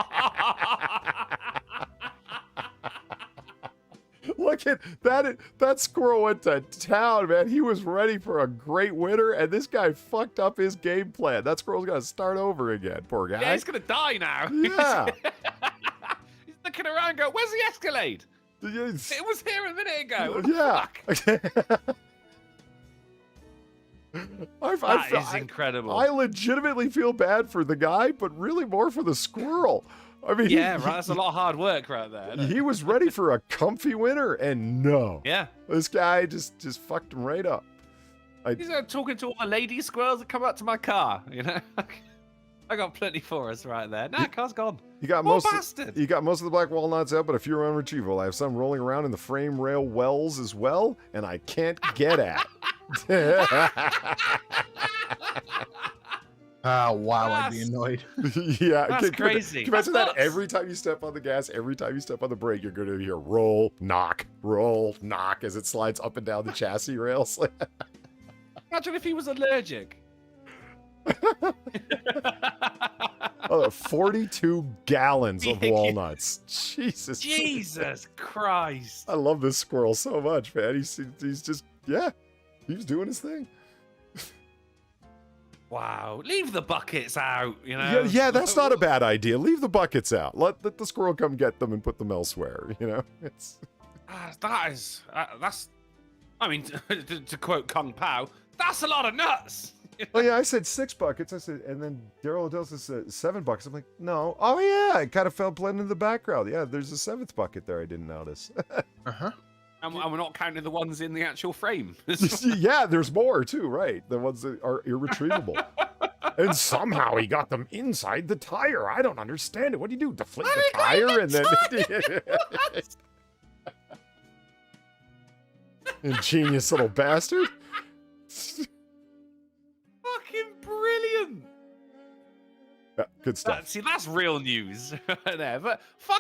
Look at that. That squirrel went to town, man. He was ready for a great winter, and this guy fucked up his game plan. That squirrel's got to start over again. Poor guy. Yeah, he's gonna die now. Yeah. He's looking around going, where's the Escalade? Yes. It was here a minute ago. What the Yeah. fuck? That is I incredible. I legitimately feel bad for the guy, but really more for the squirrel. I mean, Yeah, right. That's a lot of hard work right there. Isn't it? he was ready for a comfy winter, and no. Yeah. This guy just fucked him right up. He's talking to all the lady squirrels that come up to my car, you know? I got plenty for us right there. Nah, car's gone. You got More most. bastard. You got most of the black walnuts out, but a few are unretrievable. I have some rolling around in the frame rail wells as well, and I can't get at. Oh, wow, I'd be annoyed. Yeah, That's crazy. Can you imagine That's that nuts. every time you step on the gas, every time you step on the brake, you're going to hear roll, knock, as it slides up and down the chassis rails. Imagine if he was allergic. 42 gallons of Yeah. walnuts. Jesus. Jesus Christ. I love this squirrel so much, man. He's just, yeah, he's doing his thing. Wow. Leave the buckets out, you know? Yeah, that's not a bad idea. Leave the buckets out. Let the squirrel come get them and put them elsewhere. You know, it's. That's. I mean, to quote Kung Pao, that's a lot of nuts. Oh yeah, I said 6 buckets. I said, and then Daryl Adelsa said 7 buckets. I'm like, no. Oh yeah, it kind of fell blended in the background. Yeah, there's a 7th bucket there. I didn't notice. Uh-huh. And we're not counting the ones in the actual frame. Yeah, there's more too, right? The ones that are irretrievable. And somehow he got them inside the tire. I don't understand it. What do you do? Deflate the tire and then. Ingenious little bastard. Fucking brilliant. Yeah, good stuff. See, that's real news right there. But fuck